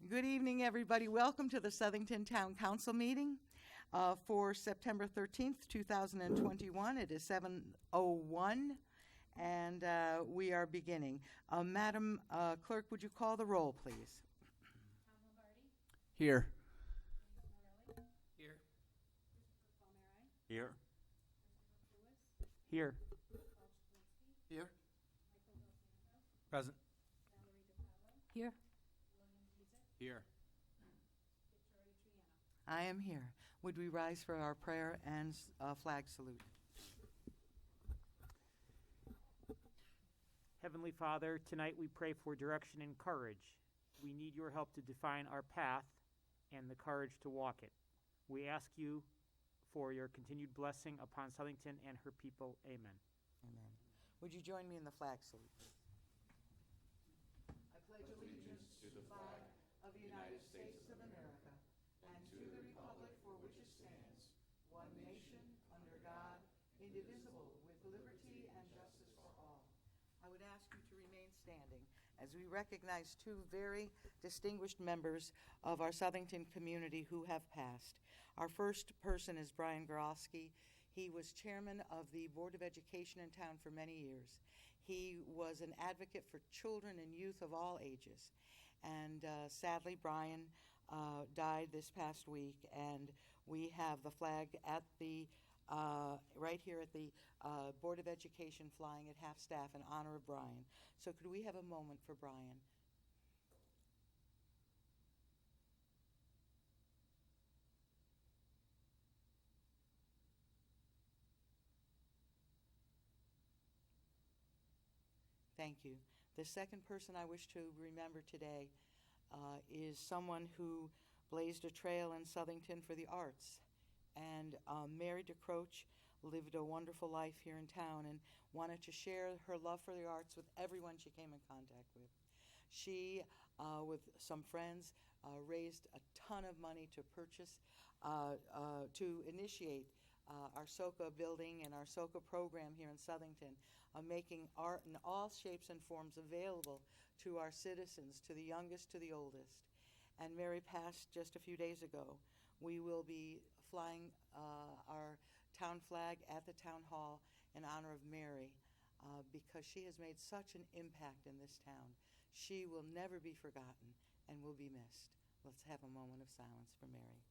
Good evening, everybody. Welcome to the Southington Town Council meeting for September 13th, 2021. It is 7:01, and we are beginning. Madam Clerk, would you call the roll, please? Here. Here. Here. Here. Here. Present. Here. Here. I am here. Would we rise for our prayer and flag salute? Heavenly Father, tonight we pray for direction and courage. We need your help to define our path and the courage to walk it. We ask you for your continued blessing upon Southington and her people. Amen. Amen. Would you join me in the flag salute? I pledge allegiance to the flag of the United States of America and to the republic for which it stands, one nation, under God, indivisible, with liberty and justice for all. I would ask you to remain standing as we recognize two very distinguished members of our Southington community who have passed. Our first person is Brian Grassy. He was chairman of the Board of Education in town for many years. He was an advocate for children and youth of all ages. And sadly, Brian died this past week, and we have the flag at the right here at the Board of Education flying at half-staff in honor of Brian. So could we have a moment for Brian? Thank you. The second person I wish to remember today is someone who blazed a trail in Southington for the arts. And Mary DeCroach lived a wonderful life here in town and wanted to share her love for the arts with everyone she came in contact with. She, with some friends, raised a ton of money to purchase, to initiate our SOCA building and our SOCA program here in Southington, making art in all shapes and forms available to our citizens, to the youngest to the oldest. And Mary passed just a few days ago. We will be flying our town flag at the town hall in honor of Mary because she has made such an impact in this town. She will never be forgotten and will be missed. Let's have a moment of silence for Mary.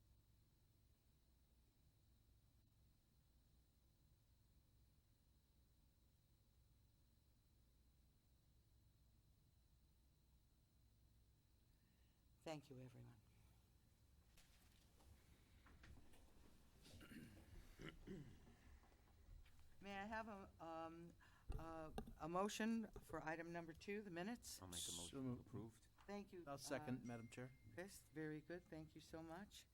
Thank you, everyone. May I have a motion for item number 2, the minutes? I'll make a motion approved. Thank you. I'll second, Madam Chair. Chris, very good. Thank you so much.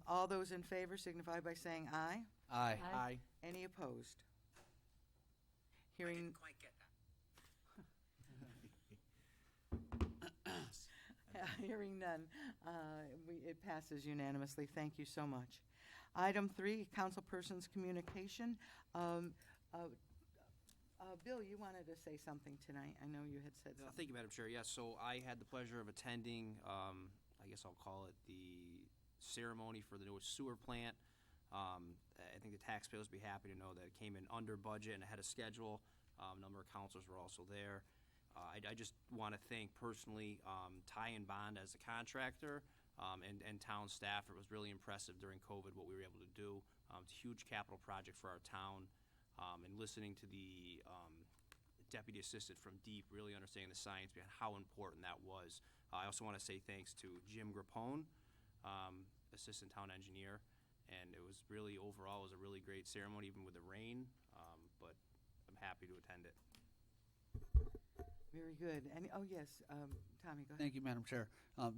All those in favor signify by saying aye. Aye. Aye. Any opposed? I Hearing didn't quite get that. Hearing none, it passes unanimously. Thank you so much. Item 3, councilperson's communication. Bill, you wanted to say something tonight. I know you had said something. Thank you, Madam Chair. Yes, so I had the pleasure of attending, I guess I'll call it the ceremony for the newest sewer plant. I think the taxpayers will be happy to know that it came in under budget and ahead of schedule. A number of councilors were also there. I just want to thank personally Ty and Bond as a contractor and town staff. It was really impressive during COVID what we were able to do. It's a huge capital project for our town. And listening to the deputy assistant from Deep, really understanding the science behind how important that was. I also want to say thanks to Jim Grappone, assistant town engineer. And it was really, overall, it was a really great ceremony, even with the rain. But I'm happy to attend it. Very good. And yes, Tommy, go ahead. Thank you, Madam Chair.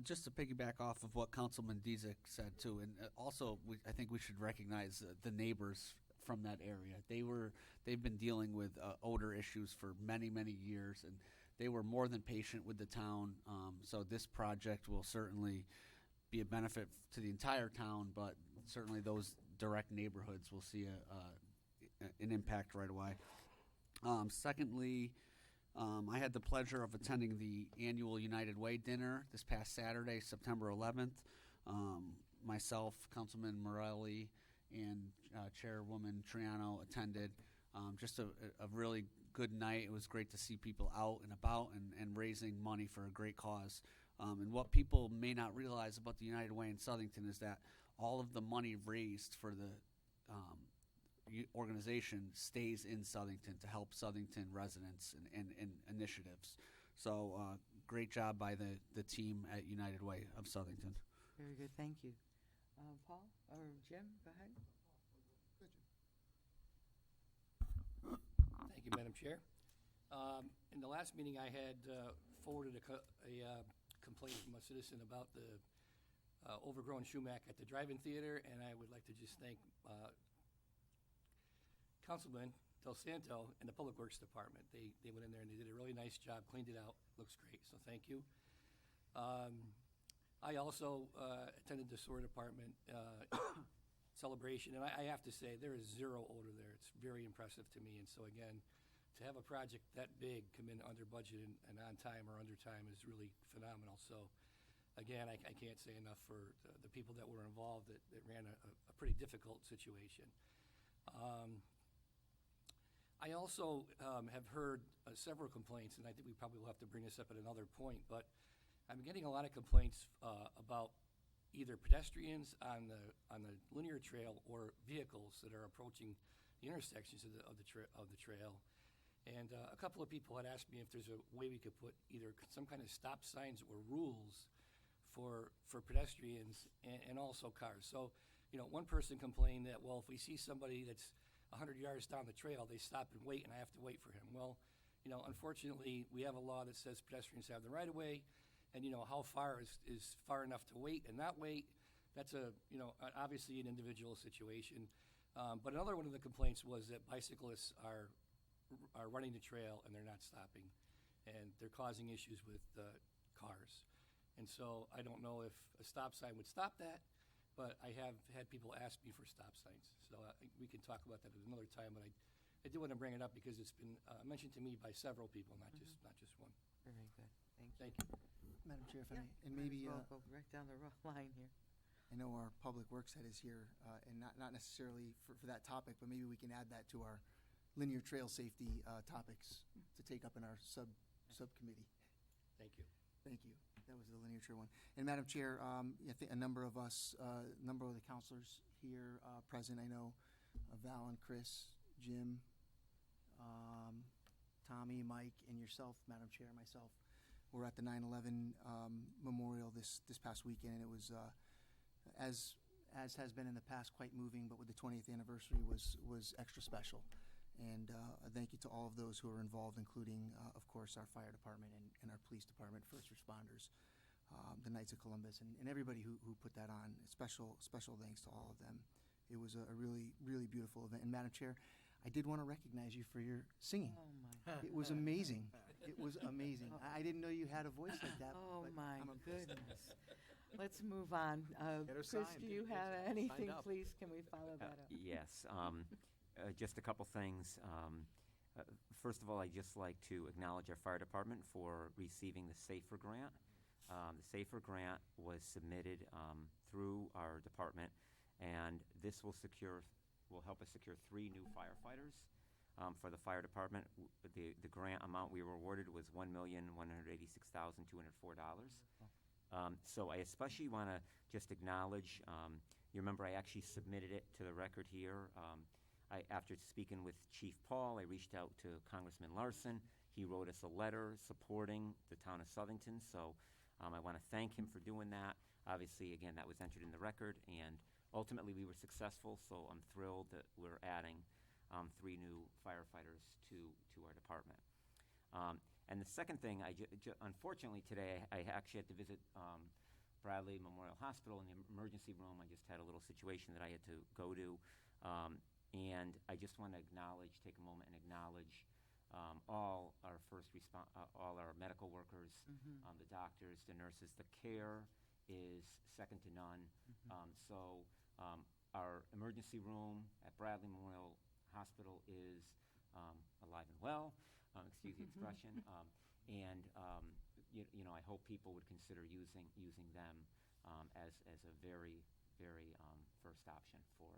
Just to piggyback off of what Councilman Dezek said too, and also I think we should recognize the neighbors from that area. They've been dealing with odor issues for many, many years, and they were more than patient with the town. So this project will certainly be a benefit to the entire town, but certainly those direct neighborhoods will see an impact right away. Secondly, I had the pleasure of attending the annual United Way dinner this past Saturday, September 11th. Myself, Councilman Morelli, and Chairwoman Triano attended. Just a really good night. It was great to see people out and about and raising money for a great cause. And what people may not realize about the United Way in Southington is that all of the money raised for the organization stays in Southington to help Southington residents and initiatives. So great job by the team at United Way of Southington. Very good, thank you. Paul, or Jim, go ahead. Thank you, Madam Chair. In the last meeting, I had forwarded a complaint from a citizen about the overgrown sumac at the drive-in theater, and I would like to just thank Councilman Del Santo and the Public Works Department. They went in there and they did a really nice job, cleaned it out, looks great, so thank you. I also attended the sewer department celebration, and I have to say, there is zero odor there. It's very impressive to me, and so again, to have a project that big come in under budget and on time or under time is really phenomenal. So again, I can't say enough for the people that were involved that ran a pretty difficult situation. I also have heard several complaints, and I think we probably will have to bring this up at another point, but I'm getting a lot of complaints about either pedestrians on the linear trail or vehicles that are approaching the intersections of the trail. And a couple of people had asked me if there's a way we could put either some kind of stop signs or rules for pedestrians and also cars. So, one person complained that, well, if we see somebody that's 100 yards down the trail, they stop and wait, and I have to wait for him. Well, unfortunately, we have a law that says pedestrians have the right of way, and how far is far enough to wait and not wait. That's obviously an individual situation. But another one of the complaints was that bicyclists are running the trail and they're not stopping, and they're causing issues with cars. And so I don't know if a stop sign would stop that, but I have had people ask me for stop signs. So we can talk about that at another time, but I do want to bring it up because it's been mentioned to me by several people, not just one. Very good, Thank you. Madam Chair, if I Yeah, may, and maybe, Might as well go right down the line here. I know our Public Works head is here, and not necessarily for that topic, but maybe we can add that to our linear trail safety topics to take up in our subcommittee. Thank you. Thank you. That was the linear trail one. And Madam Chair, I think a number of us, a number of the counselors here present, I know Val and Chris, Jim, Tommy, Mike, and yourself, Madam Chair, myself, were at the 9/11 memorial this past weekend, and it was, as has been in the past, quite moving, but with the 20th anniversary was extra special. And a thank you to all of those who are involved, including, of course, our fire department and our police department, first responders, the Knights of Columbus, and everybody who put that on. Special thanks to all of them. It was a really, really beautiful event. And Madam Chair, I did want to recognize you for your singing. Oh, my. It was amazing. It was amazing. I didn't know you had a voice like that. Oh, but my I'm impressed. goodness. Let's move on. Get her Chris, signed. do you Get have her anything, signed up. please? Can we follow that up? Yes. Just a couple things. First of all, I'd just like to acknowledge our fire department for receiving the SAFER grant. The SAFER grant was submitted through our department, and this will help us secure 3 new firefighters for the fire department. The grant amount we were awarded was $1,186,204. So I especially want to just acknowledge, you remember I actually submitted it to the record here. After speaking with Chief Paul, I reached out to Congressman Larson. He wrote us a letter supporting the town of Southington, so I want to thank him for doing that. Obviously, again, that was entered in the record, and ultimately we were successful, so I'm thrilled that we're adding 3 new firefighters to our department. And the second thing, unfortunately today, I actually had to visit Bradley Memorial Hospital in the emergency room. I just had a little situation that I had to go to. And I just want to take a moment and acknowledge all our all our medical workers, the doctors, the nurses. The care is second to none. So our emergency room at Bradley Memorial Hospital is alive and well. excuse the expression. And I hope people would consider using them as a very, very first option for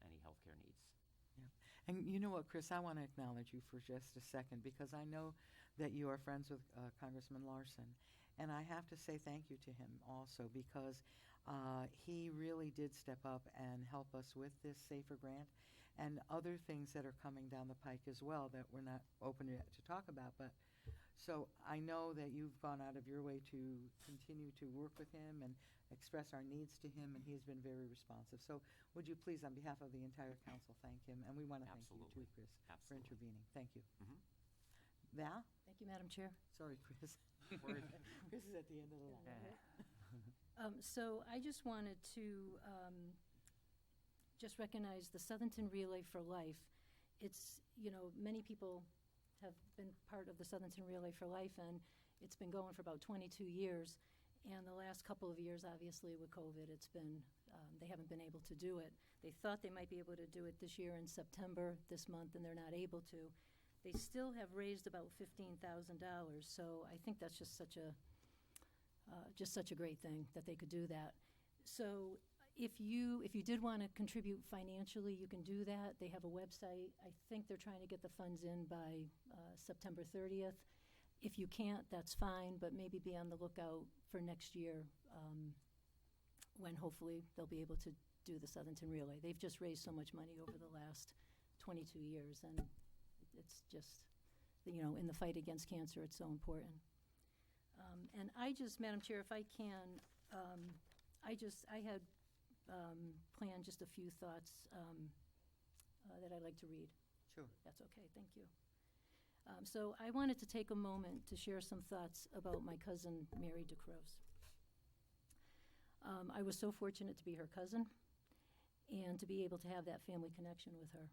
any healthcare needs. Yeah. And you know what, Chris, I want to acknowledge you for just a second because I know that you are friends with Congressman Larson. And I have to say thank you to him also because he really did step up and help us with this SAFER grant and other things that are coming down the pike as well that we're not open yet to talk about. But so I know that you've gone out of your way to continue to work with him and express our needs to him, and he's been very responsive. So would you please, on behalf of the entire council, thank him? And we want to thank you too, Chris, for Absolutely. intervening. Thank you. Mhm. Val? Thank you, Madam Chair. Sorry, Chris. Chris is at the end of the line. So I just wanted to just recognize the Southington Relay for Life. It's, many people have been part of the Southington Relay for Life, and it's been going for about 22 years. And the last couple of years, obviously, with COVID, it's been, they haven't been able to do it. They thought they might be able to do it this year in September, this month, and they're not able to. They still have raised about $15,000, so I think that's just such a great thing that they could do that. So if you did want to contribute financially, you can do that. They have a website. I think they're trying to get the funds in by September 30th. If you can't, that's fine, but maybe be on the lookout for next year when hopefully they'll be able to do the Southington Relay. They've just raised so much money over the last 22 years, and it's just, in the fight against cancer, it's so important. And I just, Madam Chair, if I can, I had planned just a few thoughts that I'd like to read. Sure. If that's okay, thank you. So I wanted to take a moment to share some thoughts about my cousin, Mary DeCrose. I was so fortunate to be her cousin and to be able to have that family connection with her.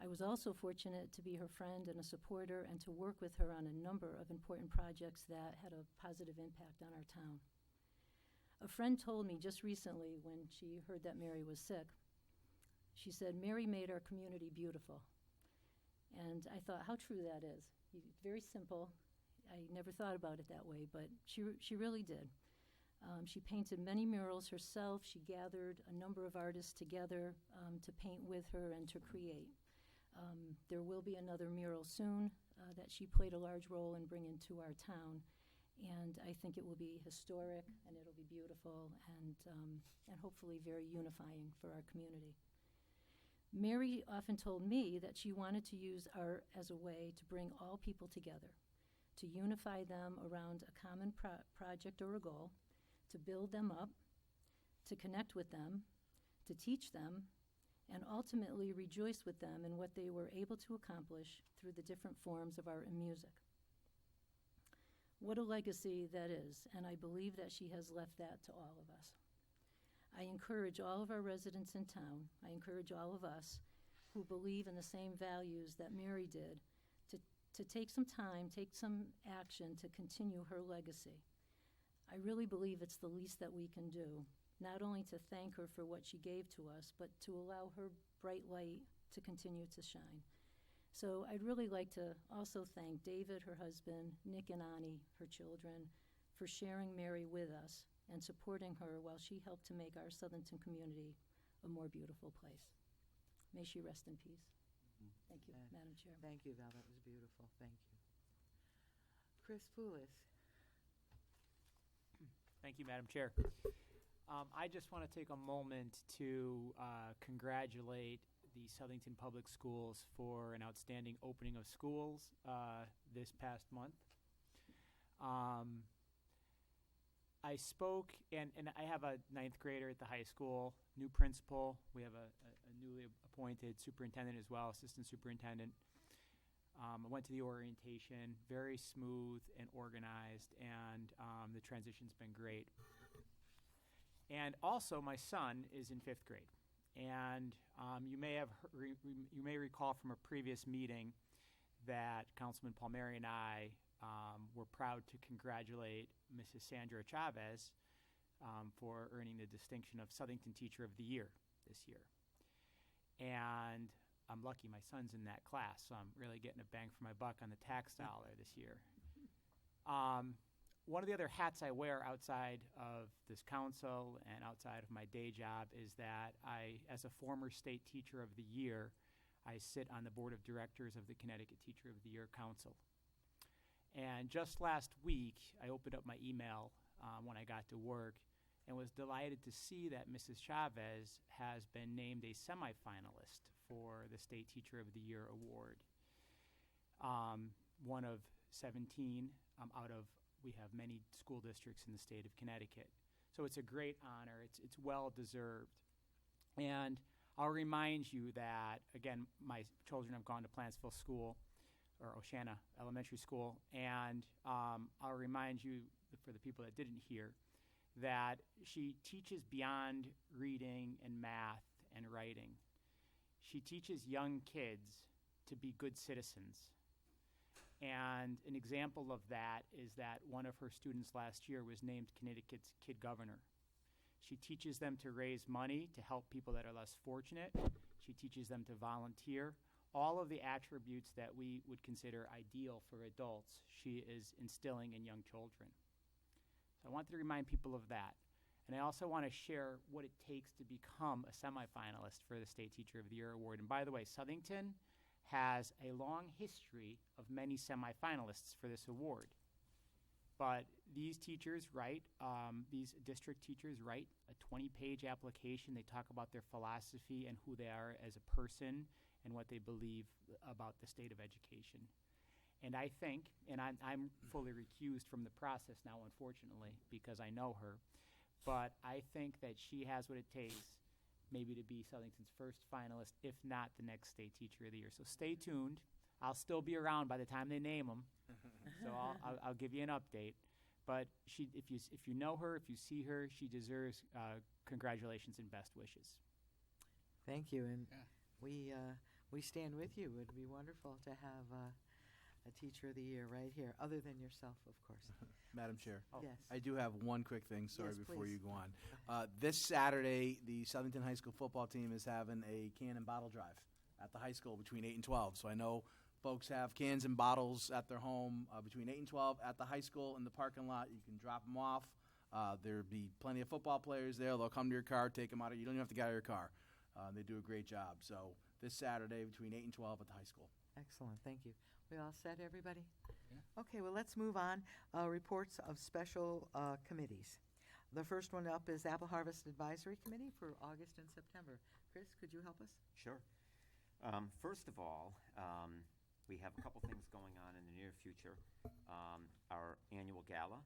I was also fortunate to be her friend and a supporter and to work with her on a number of important projects that had a positive impact on our town. A friend told me just recently when she heard that Mary was sick, she said, "Mary made our community beautiful." And I thought, how true that is. Very simple. I never thought about it that way, but she really did. She painted many murals herself. She gathered a number of artists together to paint with her and to create. There will be another mural soon that she played a large role in bringing to our town. And I think it will be historic, and it'll be beautiful, and hopefully very unifying for our community. Mary often told me that she wanted to use art as a way to bring all people together, to unify them around a common project or a goal, to build them up, to connect with them, to teach them, and ultimately rejoice with them in what they were able to accomplish through the different forms of art and music. What a legacy that is, and I believe that she has left that to all of us. I encourage all of our residents in town, I encourage all of us who believe in the same values that Mary did to take some time, take some action to continue her legacy. I really believe it's the least that we can do, not only to thank her for what she gave to us, but to allow her bright light to continue to shine. So I'd really like to also thank David, her husband, Nick and Ani, her children, for sharing Mary with us and supporting her while she helped to make our Southington community a more beautiful place. May she rest in peace. Thank you, Madam Chair. Thank you, Val. That was beautiful. Thank you. Chris Poulos. Thank you, Madam Chair. I just want to take a moment to congratulate the Southington Public Schools for an outstanding opening of schools this past month. I spoke, and I have a 9th grader at the high school, new principal. We have a newly appointed superintendent as well, assistant superintendent. I went to the orientation, very smooth and organized, and the transition's been great. And also, my son is in 5th grade. And you may recall from a previous meeting that Councilman Palmieri and I were proud to congratulate Mrs. Sandra Chavez for earning the distinction of Southington Teacher of the Year this year. And I'm lucky my son's in that class, so I'm really getting a bang for my buck on the tax dollar this year. One of the other hats I wear outside of this council and outside of my day job is that I, as a former state teacher of the year, I sit on the board of directors of the Connecticut Teacher of the Year Council. And just last week, I opened up my email when I got to work and was delighted to see that Mrs. Chavez has been named a semifinalist for the State Teacher of the Year award. One of 17 out of, we have many school districts in the state of Connecticut. So it's a great honor. It's well deserved. And I'll remind you that, again, my children have gone to Plantsville School, or Oceana Elementary School, and I'll remind you, for the people that didn't hear, that she teaches beyond reading and math and writing. She teaches young kids to be good citizens. And an example of that is that one of her students last year was named Connecticut's Kid Governor. She teaches them to raise money to help people that are less fortunate. She teaches them to volunteer. All of the attributes that we would consider ideal for adults, she is instilling in young children. So I wanted to remind people of that. And I also want to share what it takes to become a semifinalist for the State Teacher of the Year award. And by the way, Southington has a long history of many semifinalists for this award. But these teachers write, these district teachers write a 20-page application. They talk about their philosophy and who they are as a person and what they believe about the state of education. And I think, and I'm fully recused from the process now, unfortunately, because I know her, but I think that she has what it takes maybe to be Southington's first finalist, if not the next State Teacher of the Year. So stay tuned. I'll still be around by the time they name them, so I'll give you an update. But if you know her, if you see her, she deserves congratulations and best wishes. Thank you, and Yeah. we stand with you. It would be wonderful to have a Teacher of the Year right here, other than yourself, of course. Madam Chair, Yes. I do have one quick thing, sorry, Yes, before please. you go on. This Saturday, the Southington High School football team is having a can and bottle drive at the high school between 8 and 12. So I know folks have cans and bottles at their home between 8 and 12 at the high school in the parking lot. You can drop them off. There'll be plenty of football players there. They'll come to your car, take them out. You don't even have to get out of your car. They do a great job. So this Saturday between 8 and 12 at the high school. Excellent, thank you. We all set, everybody? Yeah. Okay, well, let's move on. Reports of special committees. The first one up is Apple Harvest Advisory Committee for August and September. Chris, could you help us? Sure. First of all, we have a couple things going on in the near future. Our annual gala,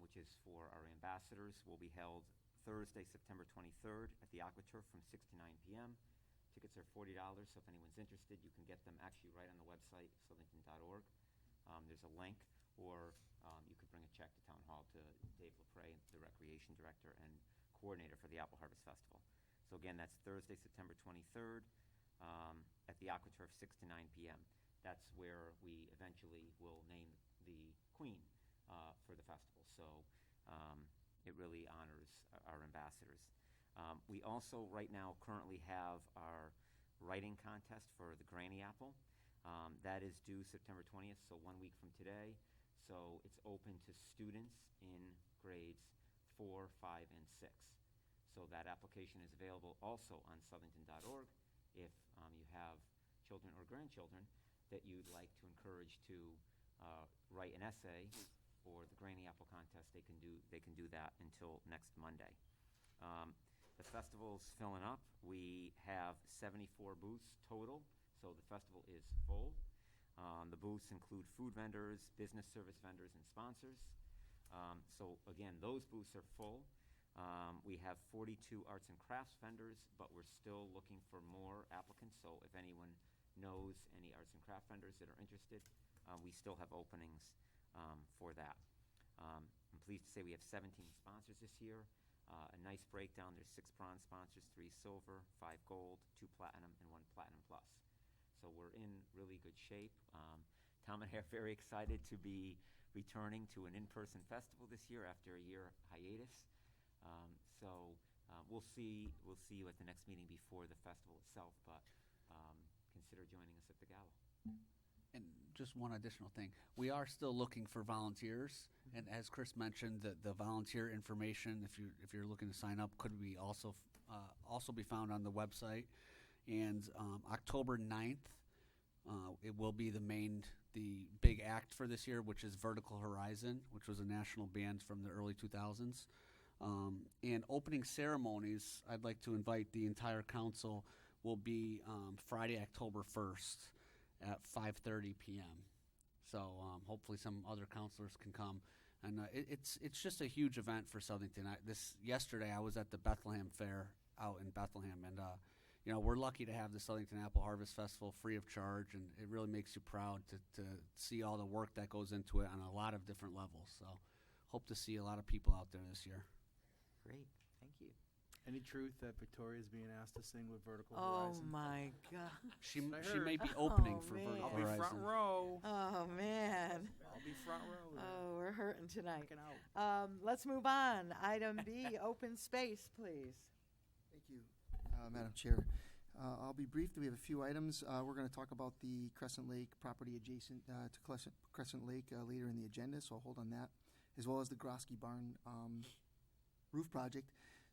which is for our ambassadors, will be held Thursday, September 23rd at the AquaTurf from 6 to 9 p.m. Tickets are $40, so if anyone's interested, you can get them actually right on the website, southington.org. There's a link, or you could bring a check to Town Hall to Dave LaPrey, the Recreation Director and Coordinator for the Apple Harvest Festival. So again, that's Thursday, September 23rd at the AquaTurf, 6 to 9 p.m. That's where we eventually will name the queen for the festival. So it really honors our ambassadors. We also right now currently have our writing contest for the Granny Apple. That is due September 20th, so 1 week from today. So it's open to students in grades 4, 5, and 6. So that application is available also on southington.org. If you have children or grandchildren that you'd like to encourage to write an essay for the Granny Apple contest, they can do that until next Monday. The festival's filling up. We have 74 booths total, so the festival is full. The booths include food vendors, business service vendors, and sponsors. So again, those booths are full. We have 42 arts and crafts vendors, but we're still looking for more applicants. So if anyone knows any arts and craft vendors that are interested, we still have openings for that. I'm pleased to say we have 17 sponsors this year. A nice breakdown. There's 6 bronze sponsors, 3 silver, 5 gold, 2 platinum, and 1 platinum plus. So we're in really good shape. Tom and I are very excited to be returning to an in-person festival this year after a year hiatus. So we'll see you at the next meeting before the festival itself. But consider joining us at the gala. And just one additional thing, we are still looking for volunteers, and as Chris mentioned, the volunteer information, if you're looking to sign up, could be also be found on the website. And October 9th, it will be the big act for this year, which is Vertical Horizon, which was a national band from the early 2000s. And opening ceremonies, I'd like to invite the entire council, will be Friday, October 1st at 5:30 p.m. So hopefully some other counselors can come. And it's just a huge event for Southington. Yesterday I was at the Bethlehem Fair out in Bethlehem, and we're lucky to have the Southington Apple Harvest Festival free of charge, and it really makes you proud to see all the work that goes into it on a lot of different levels. So hope to see a lot of people out there this year. Great, thank you. Any truth that Victoria's being asked to sing with Vertical Oh, Horizon? my God. She I she heard. may be opening Oh, for man. Vertical I'll Be Horizon. front row. Oh, man. I'll be front row. Oh, we're hurting tonight. Checking out. Let's move on. Item B, open space, please. Thank you, Madam Chair. I'll be brief. We have a few items. We're going to talk about the Crescent Lake property adjacent to Crescent Lake later in the agenda, so I'll hold on that, as well as the Grassy Barn roof project.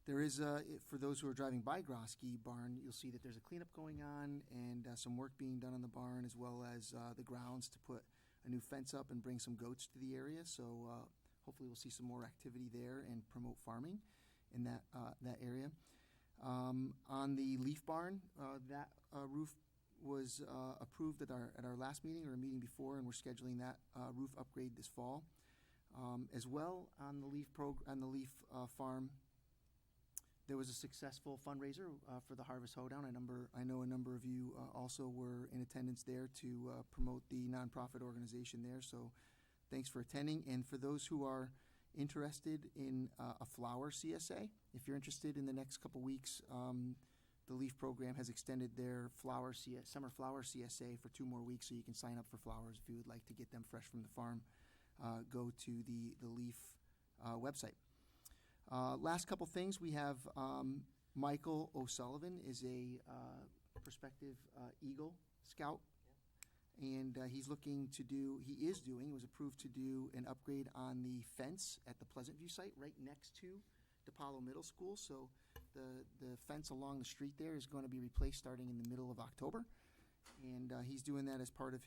There is, for those who are driving by Grassy Barn, you'll see that there's a cleanup going on and some work being done on the barn, as well as the grounds to put a new fence up and bring some goats to the area. So hopefully we'll see some more activity there and promote farming in that area. On the leaf barn, that roof was approved at our last meeting or a meeting before, and we're scheduling that roof upgrade this fall. As well, on the leaf farm, there was a successful fundraiser for the Harvest Hoedown. I know a number of you also were in attendance there to promote the nonprofit organization there. So, thanks for attending. And for those who are interested in a flower CSA, if you're interested in the next couple weeks, the LEAF program has extended their summer flower CSA for 2 more weeks, so you can sign up for flowers if you would like to get them fresh from the farm. Go to the LEAF website. Last couple things, we have Michael O'Sullivan is a prospective Eagle Scout, and he is was approved to do an upgrade on the fence at the Pleasant View site right next to DePaulo Middle School. So the fence along the street there is going to be replaced starting in the middle of October, and he's doing that as part of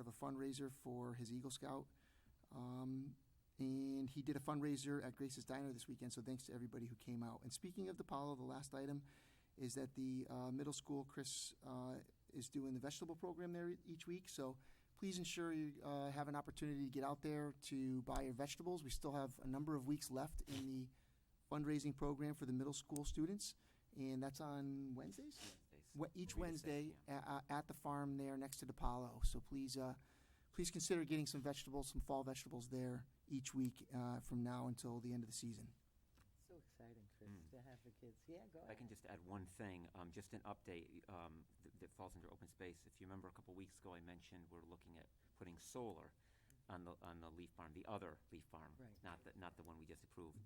a fundraiser for his Eagle Scout. And he did a fundraiser at Grace's Diner this weekend, so thanks to everybody who came out. And speaking of DePaulo, the last item is that the middle school, Chris, is doing the vegetable program there each week. So please ensure you have an opportunity to get out there to buy your vegetables. We still have a number of weeks left in the fundraising program for the middle school students, and that's on Wednesdays? Each Wednesday at the farm there next to DePaulo. So please consider getting some fall vegetables there each week from now until the end of the season. So exciting, Chris, to have the kids. Yeah, go ahead. I can just add one thing, just an update that falls under open space. If you remember a couple weeks ago, I mentioned we're looking at putting solar on the leaf farm, the other leaf farm, Right. not the one we just approved.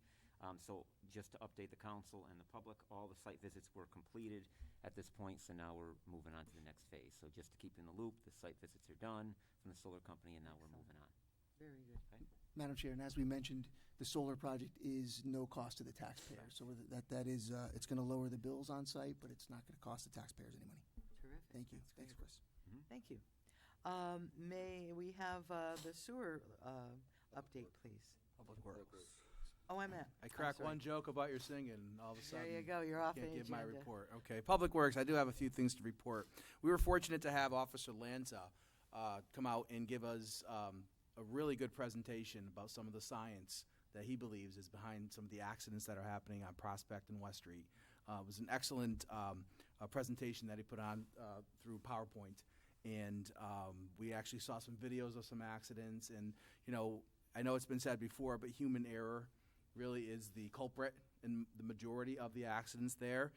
So just to update the council and the public, all the site visits were completed at this point, so now we're moving on to the next phase. So just to keep you in the loop, the site visits are done from the solar company, and now we're moving on. Very good. Okay? Madam Chair, and as we mentioned, the solar project is no cost to the taxpayer. So that is, it's going to lower the bills on site, but it's not going to cost the taxpayers any money. Terrific. Thank you. That's Thanks, great. Chris. Thank you. May we have the sewer update, please? Public Works. Oh, I'm at. I crack sorry. one joke about your singing, and all of a sudden There you go. You're off the can't give my agenda. report. Okay, Public Works. I do have a few things to report. We were fortunate to have Officer Lanza come out and give us a really good presentation about some of the science that he believes is behind some of the accidents that are happening on Prospect and West Street. It was an excellent presentation that he put on through PowerPoint, and we actually saw some videos of some accidents. And I know it's been said before, but human error really is the culprit in the majority of the accidents there.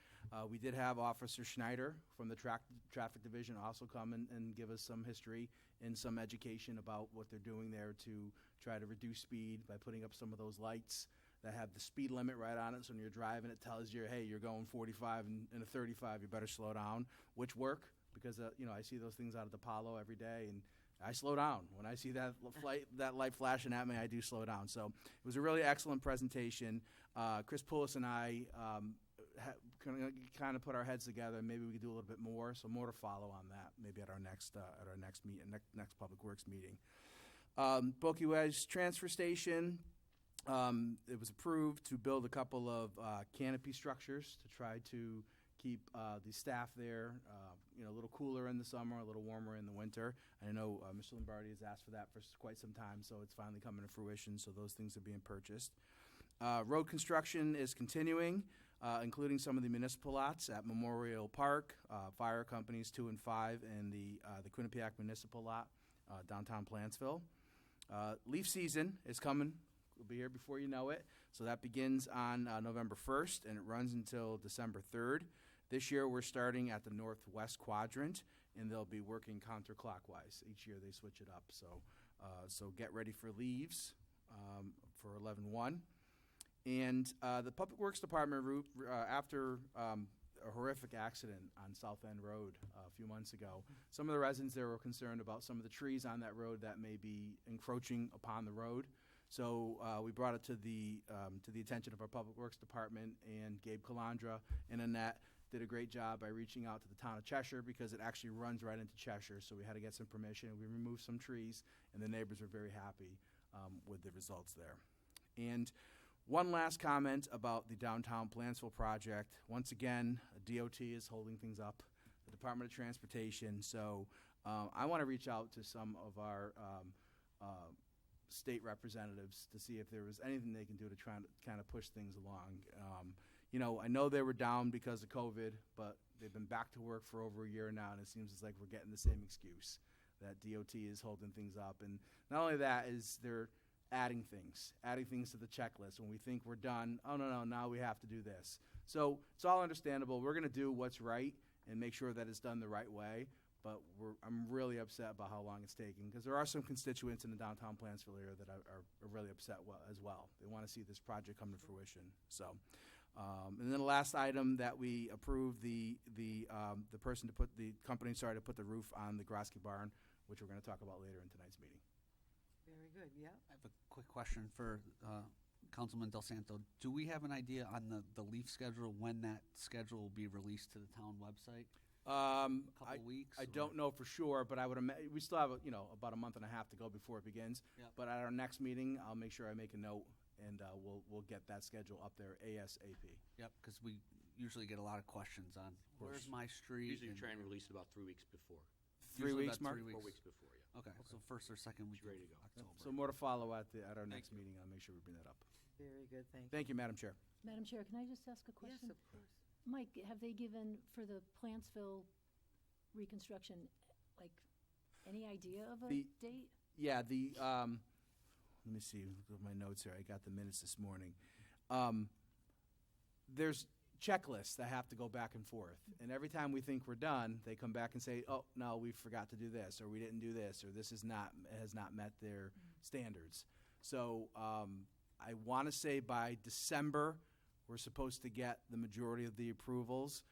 We did have Officer Schneider from the traffic division also come and give us some history and some education about what they're doing there to try to reduce speed by putting up some of those lights that have the speed limit right on it. So when you're driving, it tells you, hey, you're going 45 and a 35, you better slow down, which work. because, I see those things out at the Apollo every day, and I slow down. When I see that that light flashing at me, I do slow down. So it was a really excellent presentation. Chris Poulos and I kind of put our heads together, and maybe we could do a little bit more. So more to follow on that, maybe at our next next Public Works meeting. Bokeh Wedge Transfer Station. It was approved to build a couple of canopy structures to try to keep the staff there, a little cooler in the summer, a little warmer in the winter. And I know Mr. Lombardi has asked for that for quite some time, so it's finally coming to fruition. So those things are being purchased. Road construction is continuing, including some of the municipal lots at Memorial Park, Fire Companies 2 and 5, and the Quinnipiac Municipal Lot, downtown Plainville. Leaf season is coming. We'll be here before you know it. So that begins on November 1st, and it runs until December 3rd. This year, we're starting at the northwest quadrant, and they'll be working counterclockwise. Each year, they switch it up. So get ready for leaves for 11/1. And the Public Works Department, after a horrific accident on South End Road a few months ago, some of the residents there were concerned about some of the trees on that road that may be encroaching upon the road. So we brought it to the attention of our Public Works Department, and Gabe Calandra and Annette did a great job by reaching out to the town of Cheshire, because it actually runs right into Cheshire. So we had to get some permission. We removed some trees, and the neighbors were very happy with the results there. And one last comment about the downtown Plainville project. Once again, DOT is holding things up, the Department of Transportation. So I want to reach out to some of our state representatives to see if there was anything they can do to try to kind of push things along. I know they were down because of COVID, but they've been back to work for over a year now, and it seems like we're getting the same excuse, that DOT is holding things up. And not only that, is they're adding things to the checklist. When we think we're done, oh, no, now we have to do this. So it's all understandable. We're going to do what's right and make sure that it's done the right way. But I'm really upset about how long it's taking, because there are some constituents in the downtown Plainville area that are really upset as well. They want to see this project come to fruition. So, and then the last item that we approved, the company to put the roof on the Grassy barn, which we're going to talk about later in tonight's meeting. Very good, yeah. I have a quick question for Councilman Del Santo. Do we have an idea on the leaf schedule, when that schedule will be released to the town website? A couple weeks? I don't know for sure, but I would imagine we still have about a month and a half to go before it begins. Yep. But at our next meeting, I'll make sure I make a note, and we'll get that schedule up there ASAP. Yep, because we usually get a lot of questions on where's my street. Usually you try and release it about 3 weeks before. 3 Usually weeks, about Mark? 3 4 weeks before, yeah. Okay, so first or second week It's ready to go. of October. So more to follow at our next meeting. I'll make sure we bring that up. Very good, thank you. Thank you, Madam Chair. Madam Chair, can I just ask a question? Yes, of course. Mike, have they given, for the Plantsville reconstruction, like, any idea of a The- date? Yeah, let me see, look at my notes here. I got the minutes this morning. There's checklists that have to go back and forth. And every time we think we're done, they come back and say, oh, no, we forgot to do this, or we didn't do this, or this has not met their standards. So I want to say by December, we're supposed to get the majority of the approvals,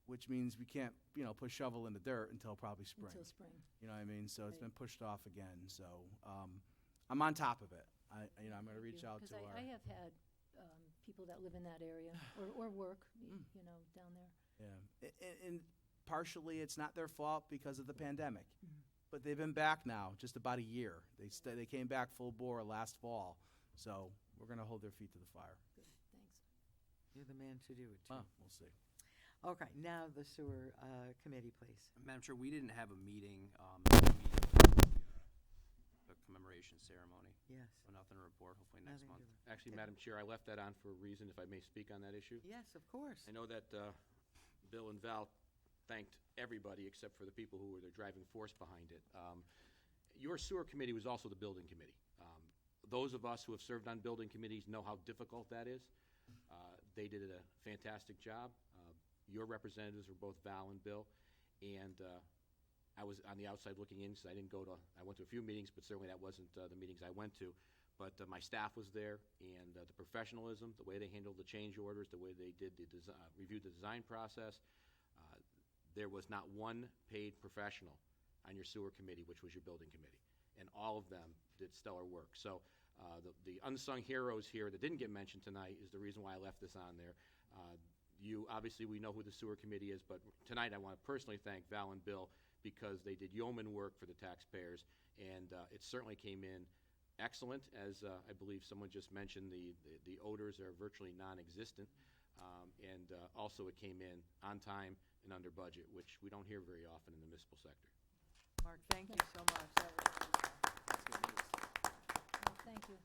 which means we can't, put shovel in the dirt until probably spring. Until spring. You know what I mean? So it's Right. been pushed off again. So I'm on top of it. I'm going to reach out to Because our. I have had people that live in that area, or work, down there. Yeah, and partially it's not their fault because of the pandemic, but they've been back now just about a year. They came back full bore last fall, so we're going to hold their feet to the fire. Good, thanks. You're the man to do it, too. Well, we'll see. Okay, now the sewer committee, please. Madam Chair, we didn't have a meeting, the commemoration ceremony. Yes. So nothing to report, hopefully next Nothing month. to- Actually, Madam Chair, I left that on for a reason, if I may speak on that issue. Yes, of course. I know that Bill and Val thanked everybody except for the people who were the driving force behind it. Your sewer committee was also the building committee. Those of us who have served on building committees know how difficult that is. They did a fantastic job. Your representatives were both Val and Bill, and I was on the outside looking in, so I went to a few meetings, but certainly that wasn't the meetings I went to. But my staff was there, and the professionalism, the way they handled the change orders, the way they did reviewed the design process, there was not one paid professional on your sewer committee, which was your building committee. And all of them did stellar work. So the unsung heroes here that didn't get mentioned tonight is the reason why I left this on there. Obviously, we know who the sewer committee is, but tonight I want to personally thank Val and Bill because they did yeoman work for the taxpayers, and it certainly came in excellent. As I believe someone just mentioned, the odors are virtually non-existent, and also it came in on time and under budget, which we don't hear very often in the municipal sector. Mark, thank you so much. That was Well, thank you. a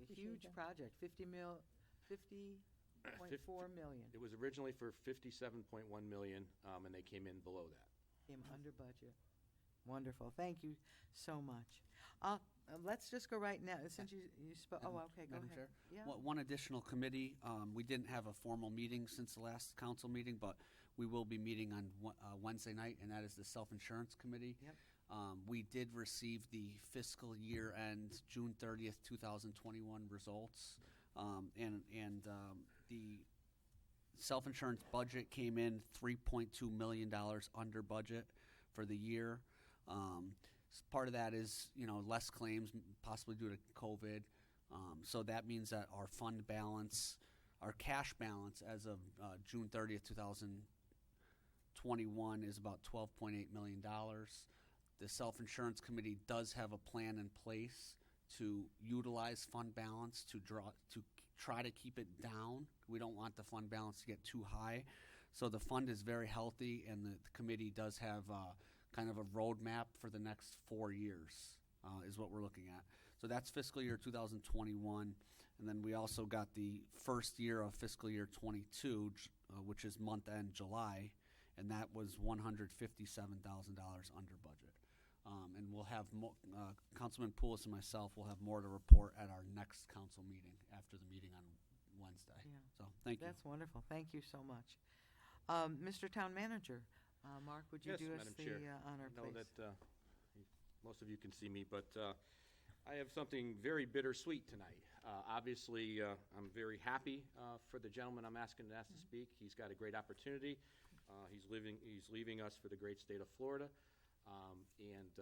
Appreciate huge that. project, 50.4 million. It was originally for 57.1 million, and they came in below that. Came under budget. Wonderful. Thank you so much. Let's just go right now, since you spoke. Oh, okay, go Madam ahead. Chair? Yeah. One additional committee, we didn't have a formal meeting since the last council meeting, but we will be meeting on Wednesday night, and that is the Self-Insurance Committee. Yep. We did receive the fiscal year end June 30th, 2021 results, and the self-insurance budget came in $3.2 million under budget for the year. Part of that is, less claims, possibly due to COVID. So that means that our fund balance, our cash balance as of June 30th, 2021 is about $12.8 million. The Self-Insurance Committee does have a plan in place to utilize fund balance to try to keep it down. We don't want the fund balance to get too high. So the fund is very healthy, and the committee does have kind of a roadmap for the next 4 years is what we're looking at. So that's fiscal year 2021. And then we also got the first year of fiscal year 22, which is month end July, and that was $157,000 under budget. And we'll have Councilman Poulos and myself will have more to report at our next council meeting after the meeting on Wednesday. Yeah. So thank you. That's wonderful. Thank you so much. Mr. Town Manager, Mark, would you Yes, do us Madam the Chair. honor, I know please? that most of you can see me, but I have something very bittersweet tonight. Obviously, I'm very happy for the gentleman I'm asked to speak. He's got a great opportunity. He's leaving us for the great state of Florida, and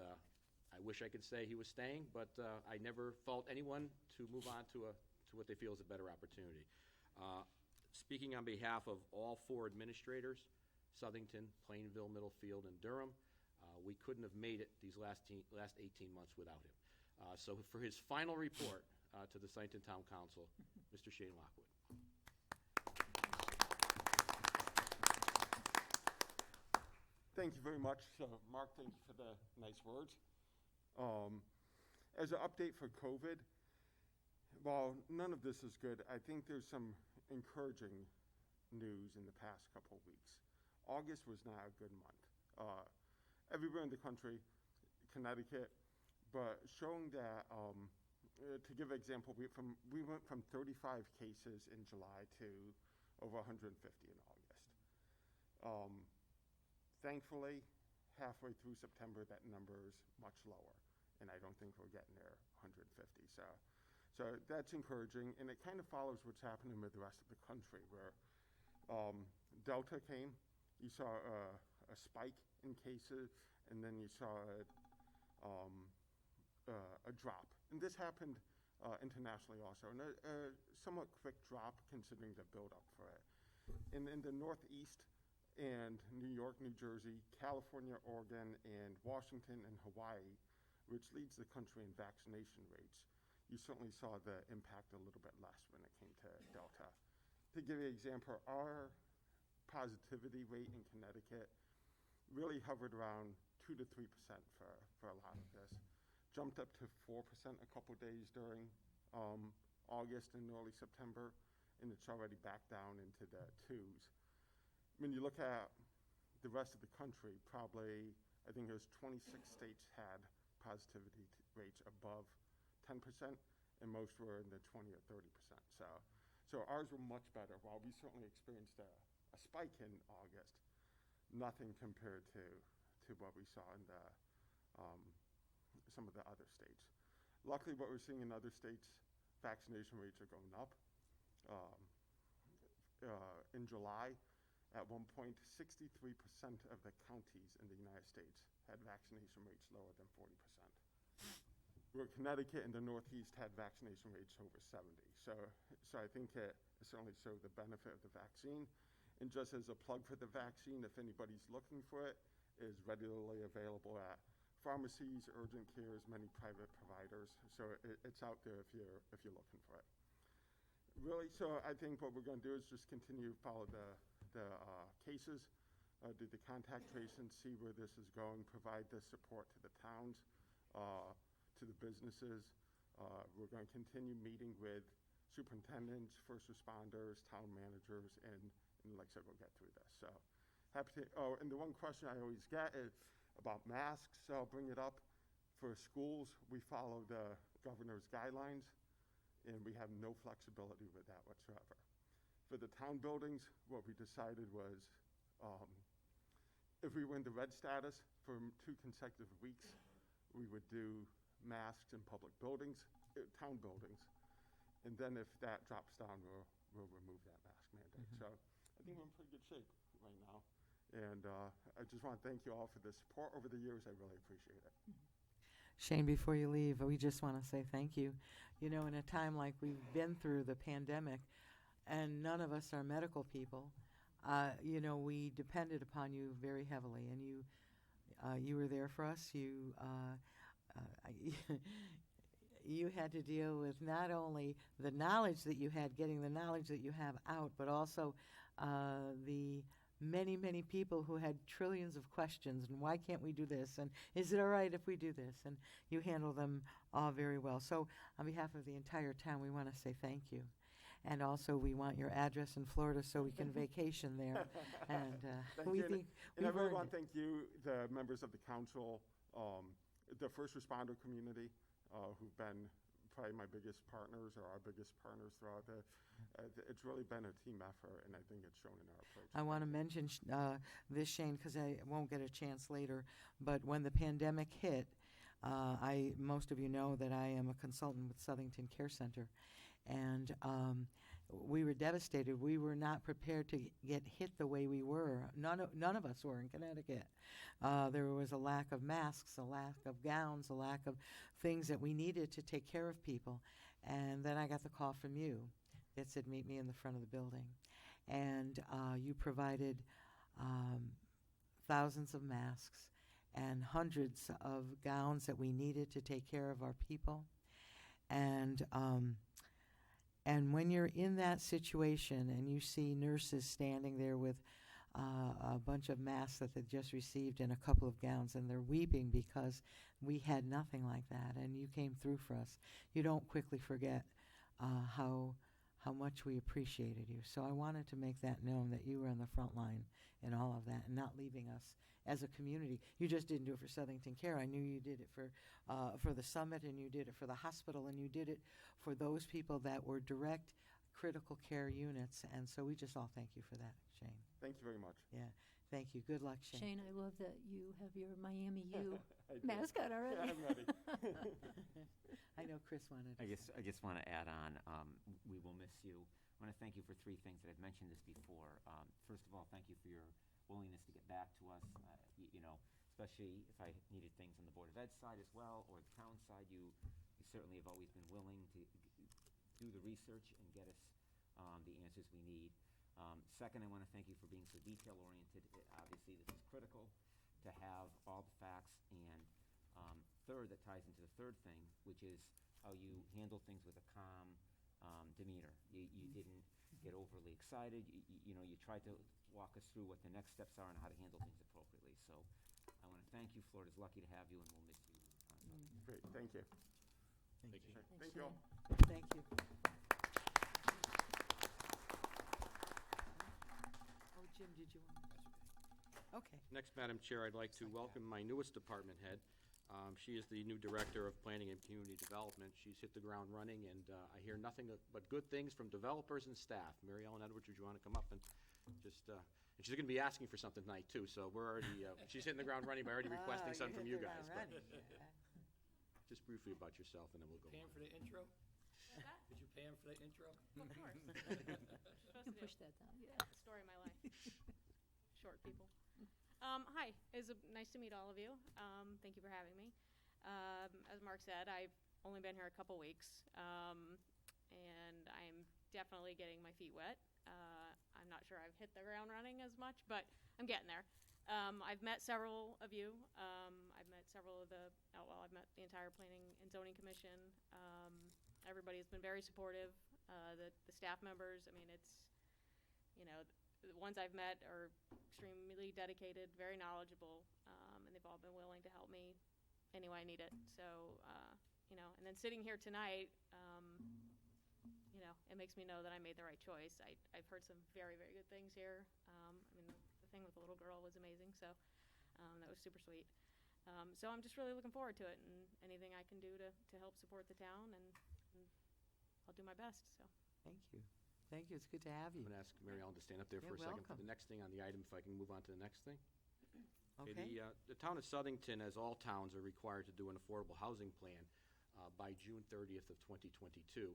I wish I could say he was staying, but I never fault anyone to move on to what they feel is a better opportunity. Speaking on behalf of all 4 administrators, Southington, Plainville, Middlefield, and Durham, we couldn't have made it these last 18 months without him. So for his final report to the Southington Town Council, Mr. Shane Lockwood. Thank you very much, Mark. Thank you for the nice words. As an update for COVID, while none of this is good, I think there's some encouraging news in the past couple of weeks. August was not a good month. Everywhere in the country, Connecticut, but showing that, to give an example, we went from 35 cases in July to over 150 in August. Thankfully, halfway through September, that number is much lower, and I don't think we're getting there 150. So that's encouraging, and it kind of follows what's happening with the rest of the country, where Delta came, you saw a spike in cases, and then you saw a drop. And this happened internationally also, and a somewhat quick drop considering the build-up for it. In the Northeast, and New York, New Jersey, California, Oregon, and Washington and Hawaii, which leads the country in vaccination rates, you certainly saw the impact a little bit less when it came to Delta. To give you an example, our positivity rate in Connecticut really hovered around 2 to 3% for a lot of this. Jumped up to 4% a couple days during August and early September, and it's already back down into the 2s. When you look at the rest of the country, probably, I think it was 26 states had positivity rates above 10%, and most were in the 20 or 30%. So ours were much better. While we certainly experienced a spike in August, nothing compared to what we saw in some of the other states. Luckily, what we're seeing in other states, vaccination rates are going up. In July, At one point, 63% of the counties in the United States had vaccination rates lower than 40%. Where Connecticut and the Northeast had vaccination rates over 70. So I think it certainly showed the benefit of the vaccine. And just as a plug for the vaccine, if anybody's looking for it, it is readily available at pharmacies, urgent cares, many private providers. So it's out there if you're looking for it. Really, so I think what we're going to do is just continue to follow the cases, do the contact tracing, see where this is going, provide the support to the towns, to the businesses. We're going to continue meeting with superintendents, first responders, town managers, and like I said, we'll get through this. So happy to, and the one question I always get is about masks, so I'll bring it up. For schools, we follow the governor's guidelines, and we have no flexibility with that whatsoever. For the town buildings, what we decided was if we were in the red status for 2 consecutive weeks, we would do masks in public buildings, town buildings, and then if that drops down, we'll remove that mask mandate. So I think we're in pretty good shape right now. And I just want to thank you all for the support over the years. I really appreciate it. Shane, before you leave, we just want to say thank you. You know, in a time like we've been through the pandemic, and none of us are medical people, you know, we depended upon you very heavily, and you were there for us. You had to deal with not only the knowledge that you had, getting the knowledge that you have out, but also the many, many people who had trillions of questions, and why can't we do this, and is it all right if we do this, and you handle them all very well. So on behalf of the entire town, we want to say thank you. And also, we want your address in Florida so we can vacation there. And we think and I we've really earned want it. to thank you, the members of the council, the first responder community, who've been probably my biggest partners or our biggest partners throughout the. It's really been a team effort, and I think it's shown in our approach. I want to mention this, Shane, because I won't get a chance later, but when the pandemic hit, most of you know that I am a consultant with Southington Care Center, and we were devastated. We were not prepared to get hit the way we were. None of us were in Connecticut. There was a lack of masks, a lack of gowns, a lack of things that we needed to take care of people. And then I got the call from you. It said, meet me in the front of the building. And you provided thousands of masks and hundreds of gowns that we needed to take care of our people. And when you're in that situation and you see nurses standing there with a bunch of masks that they just received and a couple of gowns, and they're weeping because we had nothing like that, and you came through for us, you don't quickly forget how much we appreciated you. So I wanted to make that known, that you were on the front line in all of that and not leaving us as a community. You just didn't do it for Southington Care. I knew you did it for the summit, and you did it for the hospital, and you did it for those people that were direct critical care units. And so we just all thank you for that, Shane. Thank you very much. Yeah, thank you. Good luck, Shane. Shane, I love that you have your Miami U I do. mascot already. Yeah, I'm ready. I know Chris wanted to. I just want to add on, we will miss you. I want to thank you for 3 things that I've mentioned this before. First of all, thank you for your willingness to get back to us, you know, especially if I needed things on the Board of Ed side as well, or the town side. You certainly have always been willing to do the research and get us the answers we need. Second, I want to thank you for being so detail-oriented. Obviously, this is critical to have all the facts. And third, that ties into the third thing, which is how you handle things with a calm demeanor. You didn't get overly excited. You know, you tried to walk us through what the next steps are and how to handle things appropriately. So I want to thank you. Florida's lucky to have you, and we'll miss you. Great, thank you. Thank you. Thank you all. Thank you. Oh, Jim, did you want? Okay. Next, Madam Chair, I'd like to welcome my newest department head. She is the new Director of Planning and Community Development. She's hit the ground running, and I hear nothing but good things from developers and staff. Mary Ellen Edwards, would you want to come up and just, and she's going to be asking for something tonight, too, so we're already, she's hitting the ground running by already requesting something from you guys. But just briefly about yourself, and then we'll go Pay him on. for the intro? Did you pay him for the intro? Of course. You can push that down. Yeah, the story of my life. Hi, it's nice to meet all of you. Thank you for having me. As Mark said, I've only been here a couple weeks, and I'm definitely getting my feet wet. I'm not sure I've hit the ground running as much, but I'm getting there. I've met several of you. I've met several of I've met the entire Planning and Zoning Commission. Everybody's been very supportive. The staff members, I mean, it's, the ones I've met are extremely dedicated, very knowledgeable, and they've all been willing to help me any way I need it. So, and then sitting here tonight, it makes me know that I made the right choice. I've heard some very, very good things here. The thing with the little girl was amazing, so that was super sweet. So I'm just really looking forward to it, and anything I can do to help support the town, and I'll do my best. So. Thank you. Thank you. It's good to have you. I'm going to ask Mary Ellen to stand up there You're for a second for welcome. the next thing on the item, if I can move on to the next thing. Okay. The town of Southington, as all towns, are required to do an affordable housing plan by June 30th of 2022.